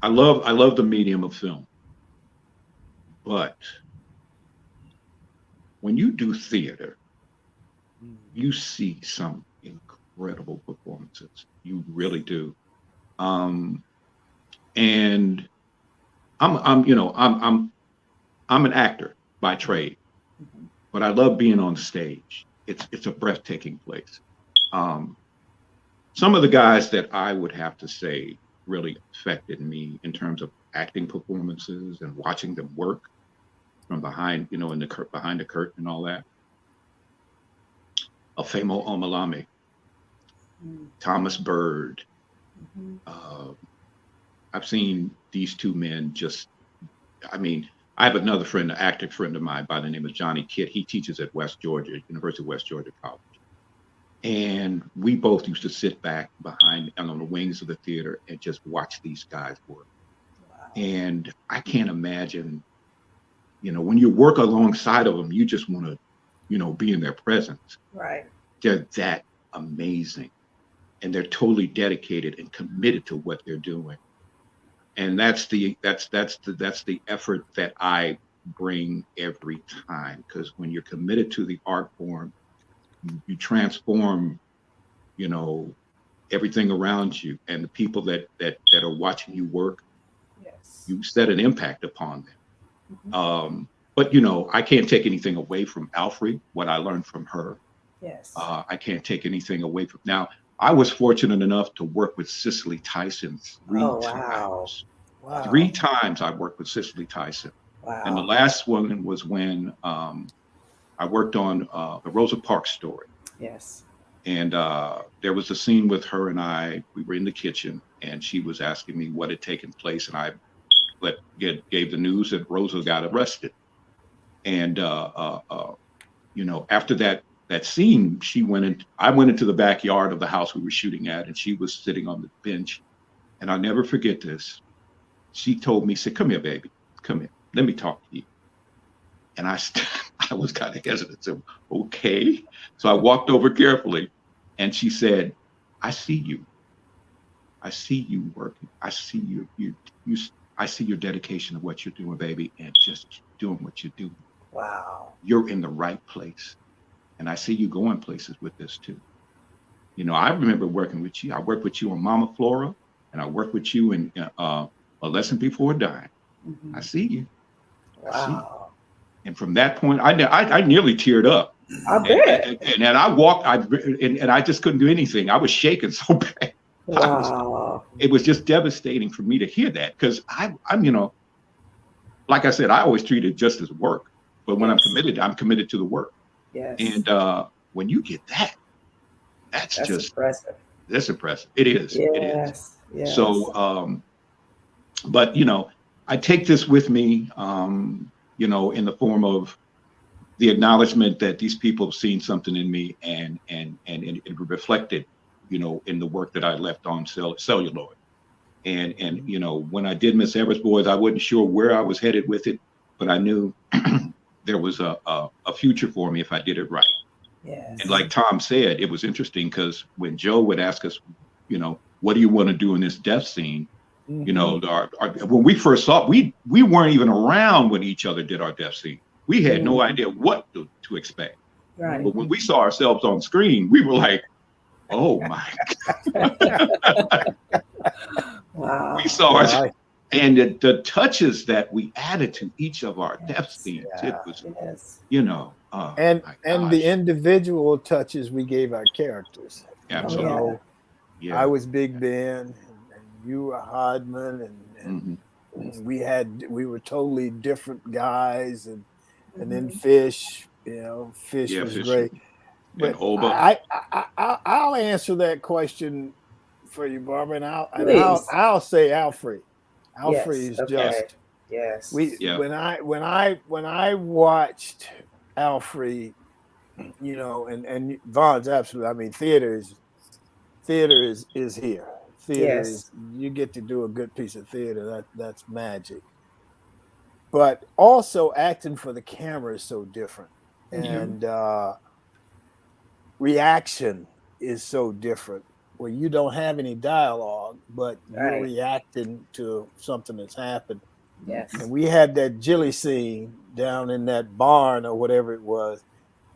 I love the medium of film, but when you do theater, you see some incredible performances. You really do. And I'm an actor by trade, but I love being on stage. It's a breathtaking place. Some of the guys that I would have to say really affected me in terms of acting performances and watching them work from behind, behind the curtain and all that. Afemo Omalame, Thomas Bird. I've seen these two men I have another friend, an active friend of mine by the name of Johnny Kidd. He teaches at University of West Georgia College. And we both used to sit back behind and on the wings of the theater and just watch these guys work. Wow. And I can't imagine, when you work alongside of them, you just want to, be in their presence. Right. They're that amazing. And they're totally dedicated and committed to what they're doing. And that's the effort that I bring every time, because when you're committed to the art form, you transform, everything around you, and the people that are watching you work. Yes. You set an impact upon them. But I can't take anything away from Alfre, what I learned from her. Yes. I can't take anything away from now. I was fortunate enough to work with Cicely Tyson 3 times. Wow. 3 times I worked with Cicely Tyson. Wow. And the last one was when I worked on the Rosa Parks story. Yes. And there was a scene with her and I. We were in the kitchen, and she was asking me what had taken place, and I gave the news that Rosa got arrested. And you know, after that scene, I went into the backyard of the house we were shooting at, and she was sitting on the bench. And I'll never forget this. She told me, said, "Come here, baby. Come here. Let me talk to you." And I was kind of hesitant. So, okay. So I walked over carefully, and she said, "I see you. I see you working. I see I see your dedication to what you're doing, baby, and just keep doing what you're doing. Wow. You're in the right place. And I see you going places with this too. You know, I remember working with you. I worked with you on Mama Flora, and I worked with you in A Lesson Before Dying. Mm-hmm. I see you. Wow. I see you." And from that point, I nearly teared up. I bet. And I walked, and I just couldn't do anything. I was shaking so bad. Wow. It was just devastating for me to hear that, because I'm, you know, like I said, I always treat it just as work. But when I'm committed to the work. Yes. And when you get that, that's just impressive. That's impressive. It is. Yes. It is. Yes. So, but you know, I take this with me, you know, in the form of the acknowledgement that these people have seen something in me, and it reflected, you know, in the work that I left on celluloid. And you know, when I did Miss Everett's Boys, I wasn't sure where I was headed with it, but I knew there was a future for me if I did it right. Yes. And like Thom said, it was interesting because when Joe would ask us, you know, what do you want to do in this death scene? Mm-hmm. You know, when we first saw it, we weren't even around when each other did our death scene. We had no idea what to expect. Right. But when we saw ourselves on screen, we were like, oh my God. Wow. We saw it. And the touches that we added to each of our death scenes, it was, you know. And the individual touches we gave our characters. Absolutely. You know, yeah. I was Big Ben, and you were Hodman, and we were totally different guys, and then Fish, you know, Fish was Fish great. But I'll answer that question for you, Barbara, and I'll say Alfred. Alfred is just yes. When I watched Alfred, you know, and Vaughn's absolutely. I mean, theater is here. Theater is, you get to do a good piece of theater. That's magic. But also acting for the camera is so different, and reaction is so different. Where you don't have any dialogue, but you're reacting to something that's happened. Yes. And we had that Jilly scene down in that barn or whatever it was,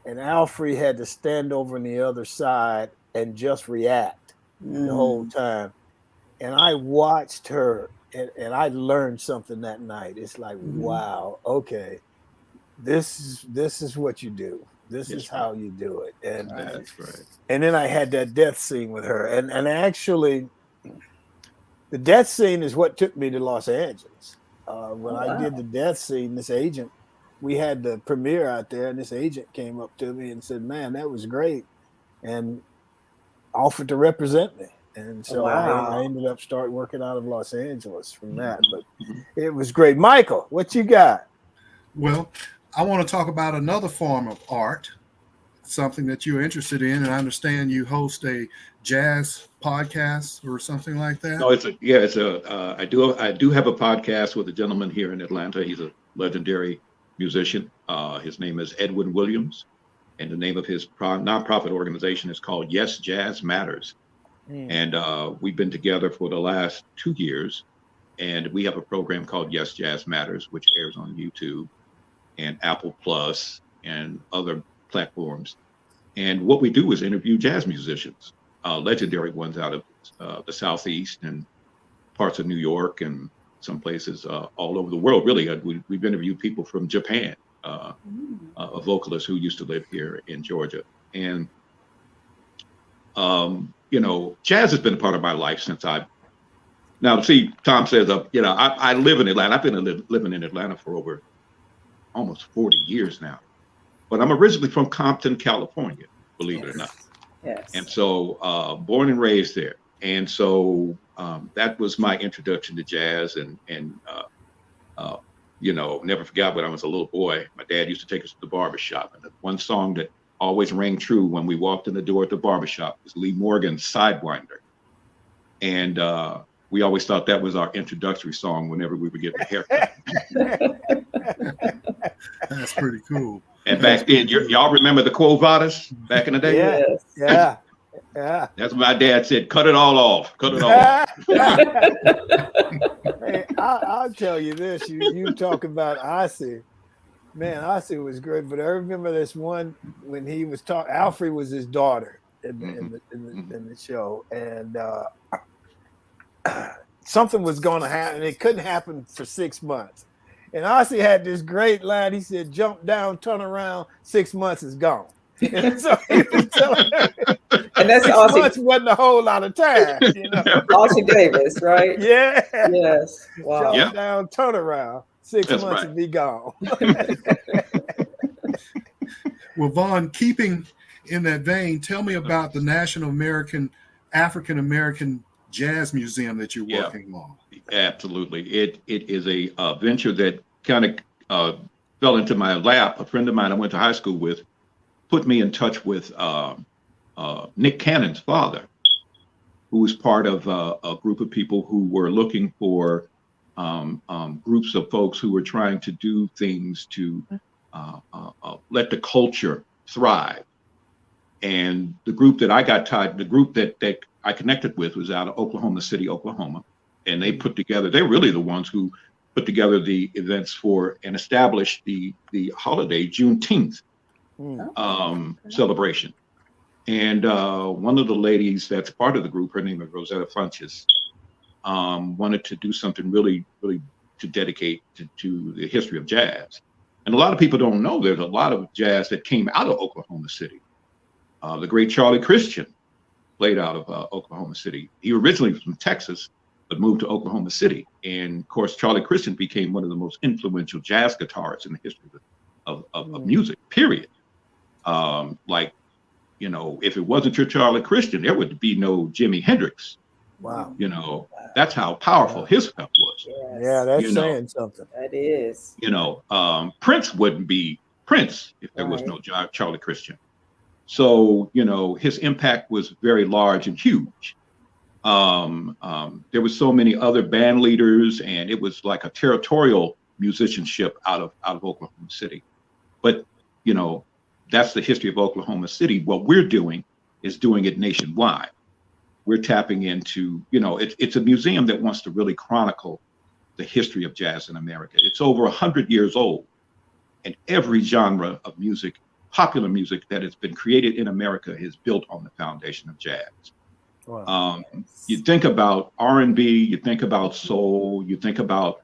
and Alfred had to stand over on the other side and just react the whole time. And I watched her, and I learned something that night. It's like, wow, okay, this is what you do. This is how you do it. And that's right. And then I had that death scene with her. And actually, the death scene is what took me to Los Angeles. When I did the death scene, this agent, we had the premiere out there, and this agent came up to me and said, "Man, that was great," and offered to represent me. And so I ended up starting working out of Los Angeles from that. But it was great. Michael, what you got? Well, I want to talk about another form of art, something that you're interested in, and I understand you host a jazz podcast or something like that. No, I do have a podcast with a gentleman here in Atlanta. He's a legendary musician. His name is Edwin Williams, and the name of his nonprofit organization is called Yes Jazz Matters. And we've been together for the last 2 years, and we have a program called Yes Jazz Matters, which airs on YouTube and Apple Plus and other platforms. And what we do is interview jazz musicians, legendary ones out of the Southeast and parts of New York and some places all over the world. Really, we've interviewed people from Japan, a vocalist who used to live here in Georgia. And, you know, jazz has been a part of my life since I Now, see, Thom says, you know, I live in Atlanta. I've been living in Atlanta for over almost 40 years now. But I'm originally from Compton, California, believe it or not. Yes. And so born and raised there. And so that was my introduction to jazz. And you know, never forgot when I was a little boy, my dad used to take us to the barbershop. And the one song that always rang true when we walked in the door at the barbershop was Lee Morgan's Sidewinder. And we always thought that was our introductory song whenever we would get a haircut. That's pretty cool. And back then, y'all remember the Quo Vadis back in the day? Yes. Yeah. Yeah. That's what my dad said, cut it all off. Cut it all off. Hey, I'll tell you this. You talk about Ossie. Man, Ossie was great, but I remember this one when he was talking. Alfred was his daughter in the show, and something was going to happen. It couldn't happen for 6 months. And Ossie had this great line. He said, "Jump down, turn around. 6 months is gone." And so he was telling her, And that's 6 Ossie, months wasn't a whole lot of time, you know. Ossie Davis, right? Yeah. Yes. Wow. Jump down, turn around. 6 That's months right. and be gone. Well, Vaughn, keeping in that vein, tell me about the National African American Jazz Museum that you're working on. Absolutely. It is a venture that kind of fell into my lap. A friend of mine I went to high school with put me in touch with Nick Cannon's father, who was part of a group of people who were looking for groups of folks who were trying to do things to let the culture thrive. And the group that I got tied, the group that I connected with was out of Oklahoma City, Oklahoma. And they put together, they're really the ones who put together the events for and established the holiday Juneteenth celebration. And one of the ladies that's part of the group, her name is Rosetta Funches, wanted to do something really, really to dedicate to the history of jazz. And a lot of people don't know there's a lot of jazz that came out of Oklahoma City. The great Charlie Christian played out of Oklahoma City. He originally was from Texas, but moved to Oklahoma City. And of course, Charlie Christian became one of the most influential jazz guitarists in the history of music, period. Like, you know, if it wasn't for Charlie Christian, there would be no Jimi Hendrix. Wow. You know, that's how powerful his stuff was. Yes. Yeah, that's You know. saying something. That is. You know, Prince wouldn't be Prince if there was Right. no Charlie Christian. So, you know, his impact was very large and huge. There was so many other band leaders, and it was like a territorial musicianship out of Oklahoma City. But, you know, that's the history of Oklahoma City. What we're doing is doing it nationwide. We're tapping into, you know, it's a museum that wants to really chronicle the history of jazz in America. It's over 100 years old, and every genre of music, popular music that has been created in America is built on the foundation of jazz. Wow. You think about R&B, you think about soul, you think about,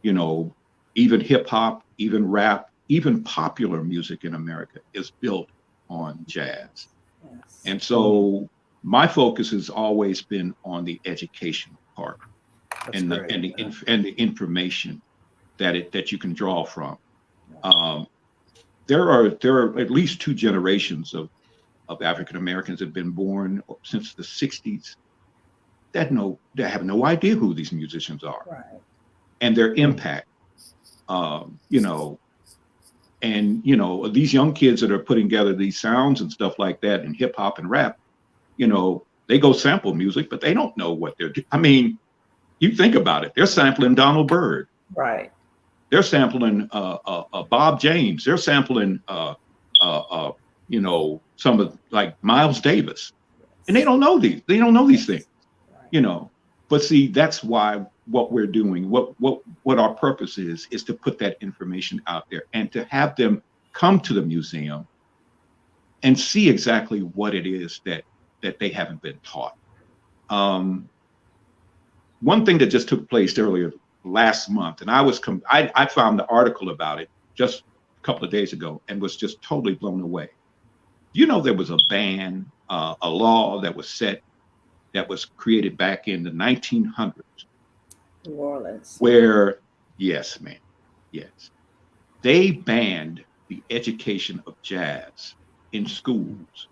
you know, even hip hop, even rap, even popular music in America is built on jazz. Yes. And so my focus has always been on the education part That's and great. the information that you can draw from. There are at least two generations of African Americans that have been born since the 60s that have no idea who these musicians are, Right. and their impact. You know, and you know, these young kids that are putting together these sounds and stuff like that in hip hop and rap, you know, they go sample music, but they don't know what they're doing. I mean, you think about it, they're sampling Donald Byrd. Right. They're sampling Bob James. They're sampling, you know, some of like Miles Davis, and they don't know these. They don't know these things, Right. you know. But see, that's why what we're doing, what our purpose is to put that information out there and to have them come to the museum and see exactly what it is that they haven't been taught. One thing that just took place earlier last month, and I found the article about it just a couple of days ago and was just totally blown away. You know, there was a ban, a law that was created back in the 1900s New Orleans. where, yes, man, yes, they banned the education of jazz in schools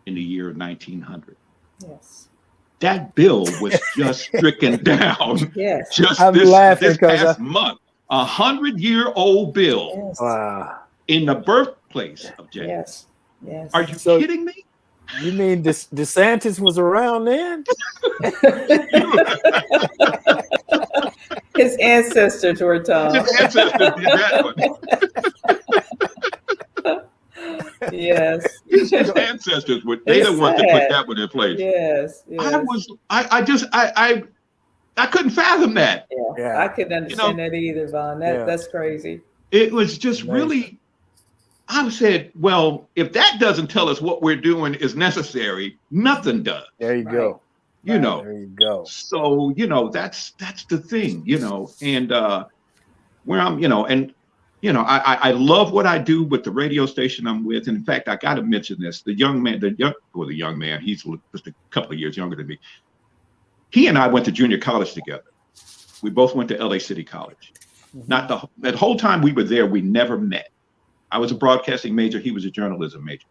in the year 1900. Yes. That bill was just stricken down Yes. just I'm this laughing 'cause past month. 100-year-old bill Yes. Wow. in the birthplace of jazz. Yes. Yes. Are you So- kidding me? You mean DeSantis was around then? His ancestors were Thom. His ancestors did that one. Yes. His ancestors were, they the ones that put that one in place. Yes. Yes. I couldn't fathom that. Yeah. I couldn't understand that either, Von. That's crazy. It was just Amazing. really, I said, well, if that doesn't tell us what we're doing is necessary, nothing does. There you go. You know. There you go. So, that's the thing, and where I'm, I love what I do with the radio station I'm with. And in fact, I got to mention this, the young man, he's just a couple of years younger than me. He and I went to junior college together. We both went to LA City College. Mm-hmm. That whole time we were there, we never met. I was a broadcasting major. He was a journalism major.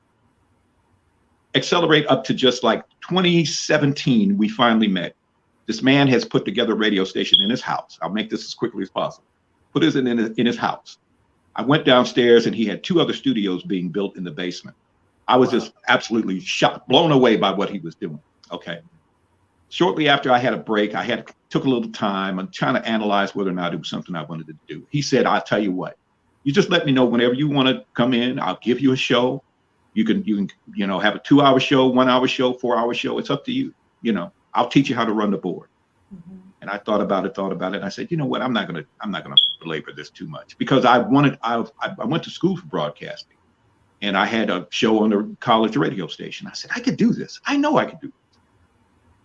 Accelerate up to just like 2017, we finally met. This man has put together a radio station in his house. I'll make this as quickly as possible. Put it in his house. I went downstairs and he had 2 other studios being built in the basement. I was just absolutely shocked, blown away by what he was doing. Okay. Shortly after I had a break, took a little time. I'm trying to analyze whether or not it was something I wanted to do. He said, I'll tell you what, you just let me know whenever you want to come in. I'll give you a show. You can, have a 2-hour show, 1-hour show, 4-hour show. It's up to you. I'll teach you how to run the board. Mm-hmm. And I thought about it. And I said, you know what? I'm not gonna belabor this too much, because I went to school for broadcasting, and I had a show on the college radio station. I said, I could do this. I know I could do this.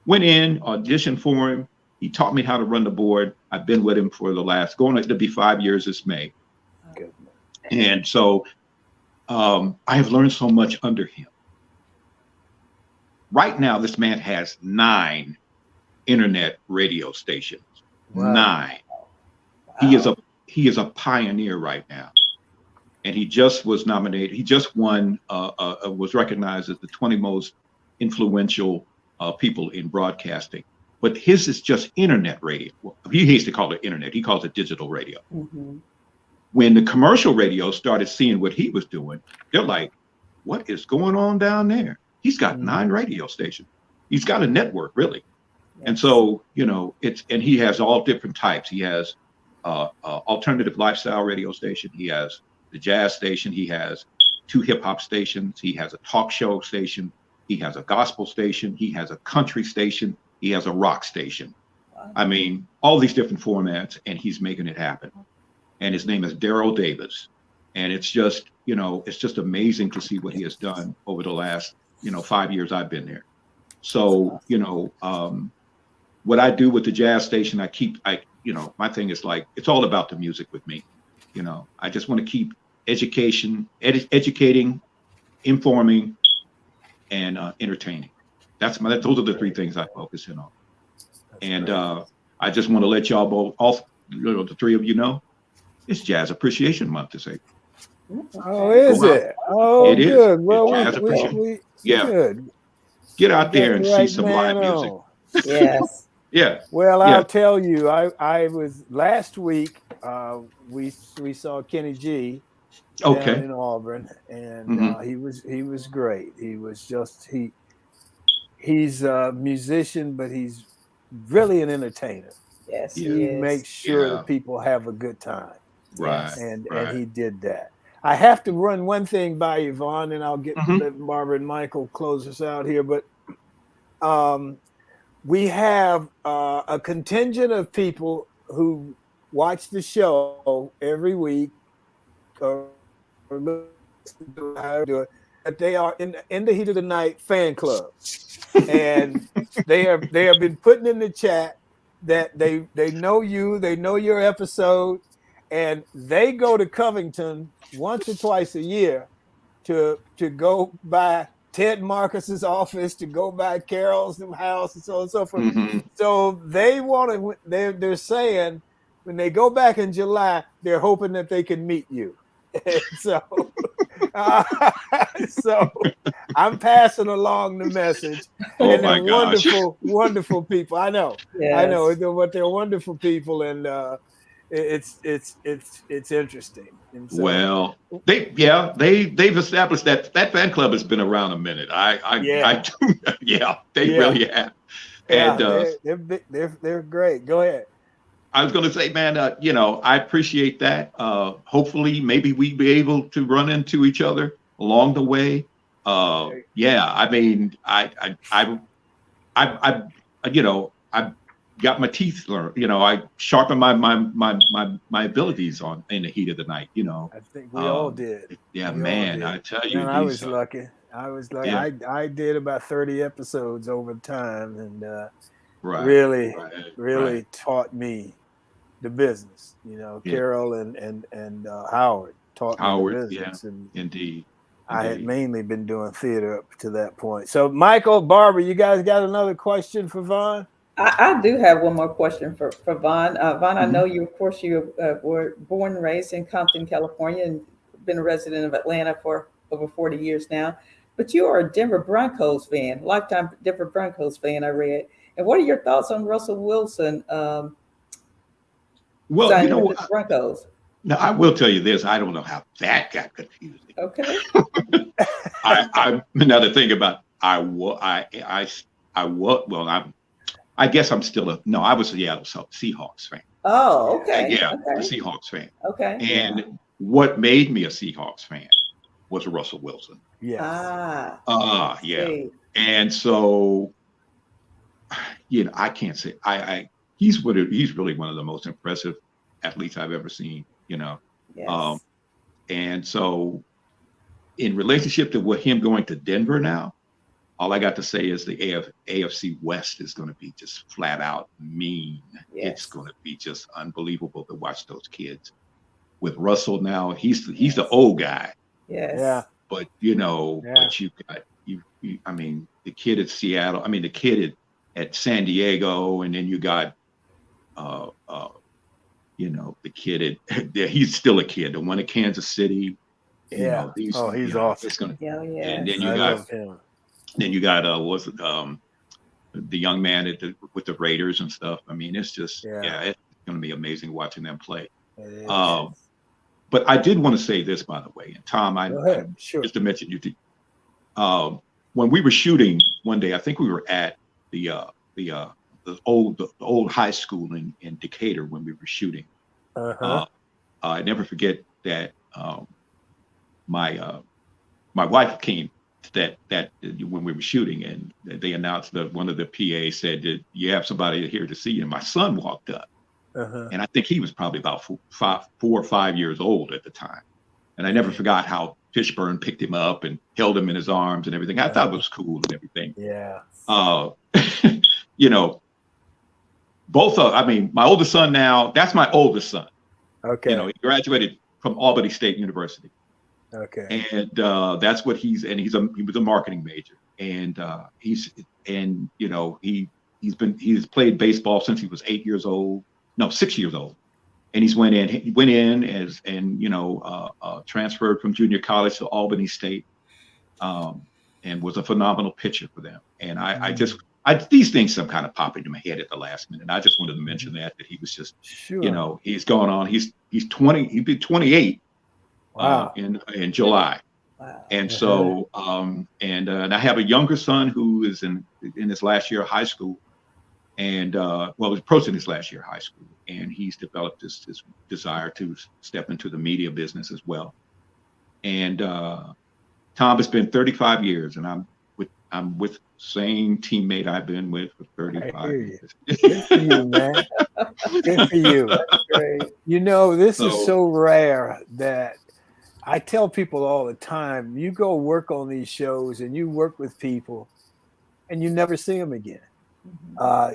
Went in, auditioned for him. He taught me how to run the board. I've been with him for the last, going to be 5 years this May. Good. And so I have learned so much under him. Right now, this man has 9 internet radio stations. Wow. 9. Wow. He is a pioneer right now. And he just was nominated. He just won, was recognized as the 20 most influential people in broadcasting. But his is just internet radio. Well, he hates to call it internet. He calls it digital radio. Mm-hmm. When the commercial radio started seeing what he was doing, they're like, what is going on down there? He's got 9 radio stations. He's got a network, really. Yes. And so, and he has all different types. He has alternative lifestyle radio station. He has the jazz station. He has 2 hip hop stations. He has a talk show station. He has a gospel station. He has a country station. He has a rock station. Wow. I mean, all these different formats, and he's making it happen. And his name is Daryl Davis. And it's just, it's just amazing to see what he has done over the last, 5 years I've been there. So, what I do with the jazz station, my thing is like, it's all about the music with me. I just want to keep educating, informing, and entertaining. Those are the 3 things I focus in on. And I just want to let y'all both, the 3 of you know, it's Jazz Appreciation Month this April. Oh, is it? Oh, it good. Is. Well, we good. Get out there and see some live music. Yes. Yeah. Well, I'll tell you, I was last week. We saw Kenny G down in Auburn, and he was great. He was just he's a musician, but he's really an entertainer. Yes, he makes sure that people have a good time. Right. And he did that. I have to run one thing by Yvonne, and I'll let Barbara and Michael close us out here. But we have a contingent of people who watch the show every week, or listen to how to do it. But they are in the Heat of the Night fan club, and they have been putting in the chat that they know you, they know your episode, and they go to Covington once or twice a year to go by Ted Marcus's office to go by Carol's house and so on and so forth. Mhm. So they want to. They're saying when they go back in July, they're hoping that they can meet you. So, so I'm passing along the message. Oh And my they're gosh. wonderful, wonderful people. I know, Yes. but they're wonderful people, and it's interesting. And so, Well, they've established that fan club has been around a minute. I do. Yeah, they really have. And they're great. Go ahead. I was going to say, man, I appreciate that. Hopefully, maybe we'd be able to run into each other along the way. Yeah, I mean, I got my teeth learned. I sharpened my abilities in the heat of the night. I think we all did. Yeah, We all man, did. I tell you, And I was lucky. Yeah. I did about 30 episodes over time, and right, really taught me the business. Carol and Howard taught me the business. And indeed. I had mainly been doing theater up to that point. So, Michael, Barbara, you guys got another question for Vaughn? I do have one more question for Vaughn. Vaughn, I know you, of course, you were born and raised in Compton, California, and been a resident of Atlanta for over 40 years now. But you are a Denver Broncos fan, lifetime Denver Broncos fan, I read. And what are your thoughts on Russell Wilson well, signing with the Broncos? Now, I will tell you this. I don't know how that got confusing. Okay. Another thing about I guess I'm still I was a Seattle Seahawks fan. Oh, okay. Yeah, okay. a Seahawks fan. Okay. And what made me a Seahawks fan was Russell Wilson. Yeah. Yeah. See. And so, I can't say he's really one of the most impressive athletes I've ever seen. Yes. And so, in relationship to him going to Denver now, all I got to say is the AFC West is going to be just flat out mean. Yes. It's going to be just unbelievable to watch those kids. With Russell now, he's the old guy. Yes. Yeah. But but you got I mean, the kid at Seattle. I mean, the kid at San Diego, and then you got the kid he's still a kid. The one at Kansas City. Yeah. He's awesome. It's gonna, Yeah. and then I love him. then you got the young man with the Raiders and stuff. I mean, it's just it's going to be amazing watching them play. But I did want to say this, by the way, and Tom, Sure. just to mention you. When we were shooting one day, I think we were at the old high school in Decatur when we were shooting. I never forget that my wife came to that when we were shooting, and they announced that one of the PAs said that you have somebody here to see you. And my son walked up, and I think he was probably about 4 or 5 years old at the time. And I never forgot how Fishburne picked him up and held him in his arms and everything. I thought it was cool and everything. Yeah. My oldest son now, that's my oldest son. Okay. He graduated from Albany State University. Okay. And that's what he was a marketing major. And he's played baseball since he was 6 years old. And he went in transferred from junior college to Albany State, and was a phenomenal pitcher for them. And these things some kind of pop into my head at the last minute. I just wanted to mention that he was just, he's going on. He's 20. He'd be 28 in July. Wow. And so, and I have a younger son who is in his last year of high school, and was approaching his last year of high school, and he's developed this desire to step into the media business as well. And Tom, it's been 35 years, and I'm with same teammate I've been with for 35 years. Good for you, man. Good for you. That's great. This is so rare that I tell people all the time, you go work on these shows and you work with people and you never see them again.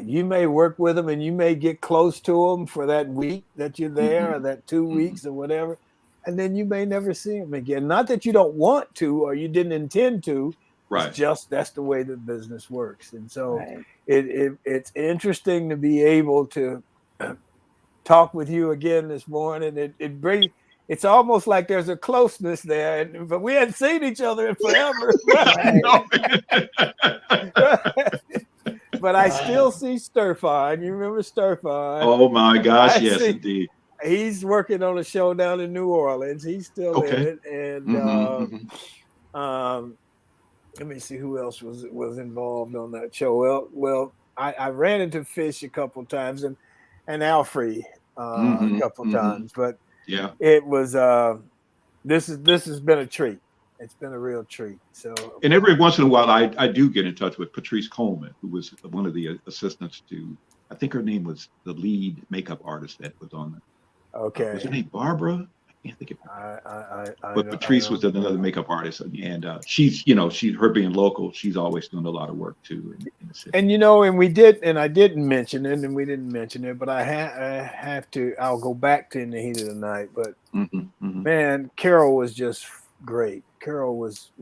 You may work with them and you may get close to them for that week that you're there, or that 2 weeks or whatever, and then you may never see them again. Not that you don't want to or you didn't intend to, Right. That's the way the business works. And so Right. it's interesting to be able to talk with you again this morning. It's almost like there's a closeness there, but we hadn't seen each other in forever. But I still see Sturfon. You remember Sturfon? Oh my gosh, yes, indeed. He's working on a show down in New Orleans. He's still in it. And let me see who else was involved on that show. Well, I ran into Fish a couple times and Alfred a couple times, but yeah, it was this has been a treat. It's been a real treat. So, and every once in a while, I do get in touch with Patrice Coleman, who was one of the assistants to, I think her name was the lead makeup artist that was on it. Okay. Was her name Barbara? I can't think of it. But Patrice was another makeup artist, and she's, her being local, she's always doing a lot of work too in the city. And I didn't mention it, and we didn't mention it, but I have to. I'll go back to In the Heat of the Night. But man, Carol was just great. Carol was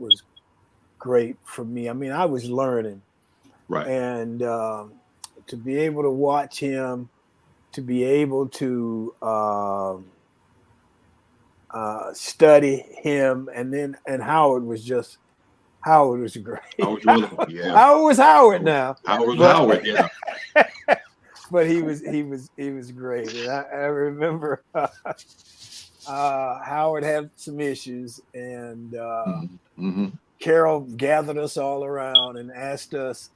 great for me. I mean, I was learning, right, and to be able to watch him, to be able to study him, and Howard was great. Howard was really, yeah. Howard was Howard now. Howard, yeah. But he was great, and I remember Howard had some issues, and Carol gathered us all around and asked us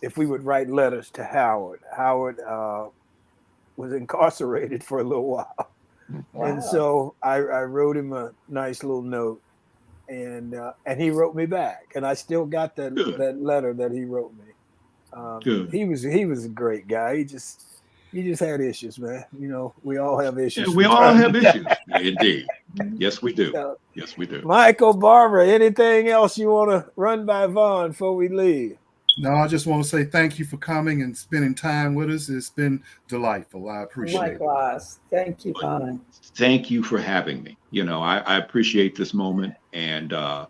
if we would write letters to Howard. Howard was incarcerated for a little while. Wow. And so I wrote him a nice little note, and he wrote me back, and I still got that letter that he wrote me. Good. He was a great guy. He just had issues, man. We all have issues. Yeah, we all have issues. Indeed. Yes, we do. Yes, we do. Michael, Barbara, anything else you want to run by Vaughn before we leave? No, I just want to say thank you for coming and spending time with us. It's been delightful. I appreciate it. Likewise. Thank you, Vaughn. Thank you for having me. I appreciate this moment. And, I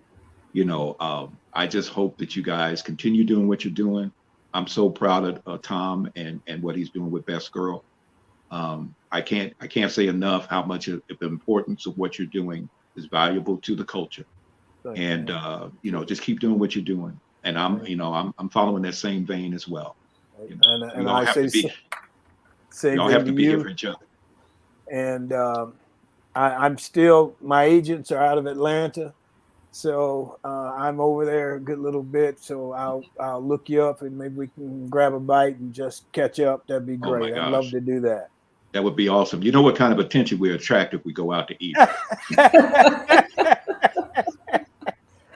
just hope that you guys continue doing what you're doing. I'm so proud of Thom and what he's doing with Best Girl. I can't say enough how much of the importance of what you're doing is valuable to the culture. And, just keep doing what you're doing. And I'm following that same vein as well. And I say y'all have to be here for each other. And I'm still, my agents are out of Atlanta, so I'm over there a good little bit. So I'll look you up, and maybe we can grab a bite and just catch up. That'd be great. I'd love to do that. That would be awesome. You know what kind of attention we attract if we go out to eat.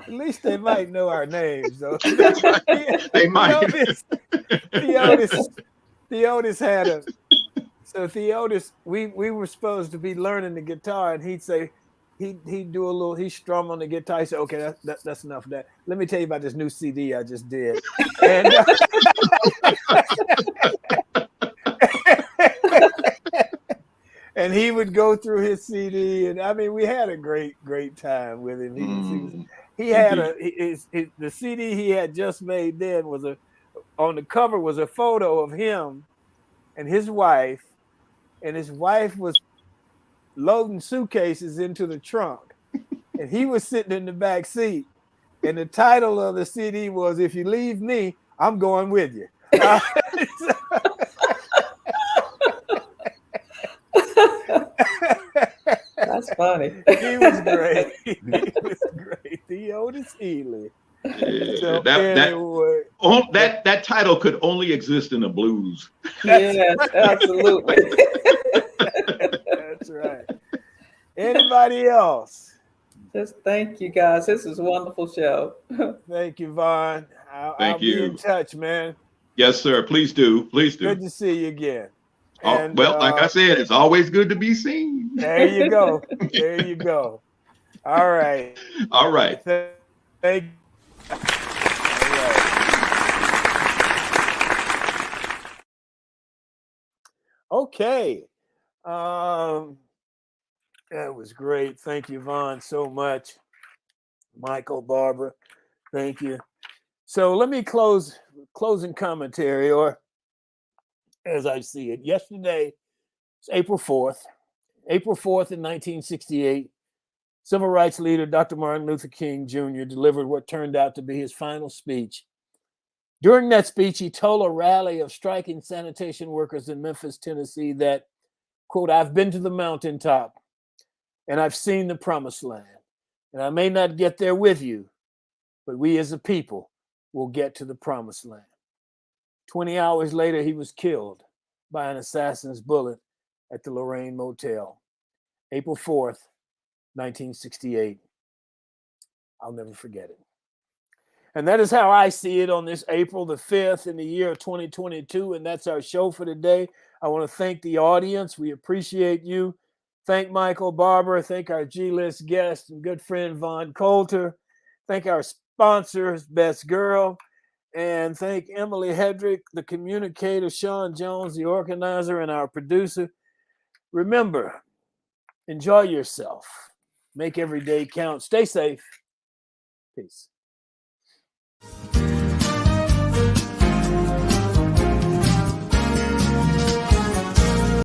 At least they might know our names, though. They might. Theotis had a. So Theotis, we were supposed to be learning the guitar, and he'd say, he'd do a little, he'd strum on the guitar. He said, "Okay, that's enough of that. Let me tell you about this new CD I just did." And and he would go through his CD, and I mean, we had a great time with him. He had the CD he had just made then was on the cover was a photo of him and his wife, and his wife was loading suitcases into the trunk, and he was sitting in the back seat, and the title of the CD was "If You Leave Me, I'm Going With You." That's funny. He was great. He was great. Theotis Ely. Yeah, So that title could only exist in the blues. Yes, absolutely. That's right. Anybody else? Just thank you, guys. This is a wonderful show. Thank you, Vaughn. I'll be in touch, man. Yes, sir. Please do. Please do. Good to see you again. And, like I said, it's always good to be seen. There you go. There you go. All right. All right. Thank you. Okay. That was great. Thank you, Vaughn, so much. Michael, Barbara, thank you. So let me closing commentary, or as I see it. Yesterday, it's April 4th. April 4th in 1968, civil rights leader Dr. Martin Luther King Jr. delivered what turned out to be his final speech. During that speech, he told a rally of striking sanitation workers in Memphis, Tennessee that, quote, "I've been to the mountaintop and I've seen the promised land. And I may not get there with you, but we as a people will get to the promised land." 20 hours later, he was killed by an assassin's bullet at the Lorraine Motel. April 4th, 1968. I'll never forget it. And that is how I see it on this April the 5th in the year of 2022. And that's our show for today. I want to thank the audience. We appreciate you. Thank Michael, Barbara. Thank our G-list guest and good friend, Von Coulter. Thank our sponsors, Best Girl. And thank Emily Hedrick, the communicator, Sean Jones, the organizer, and our producer. Remember, enjoy yourself. Make every day count. Stay safe. Peace.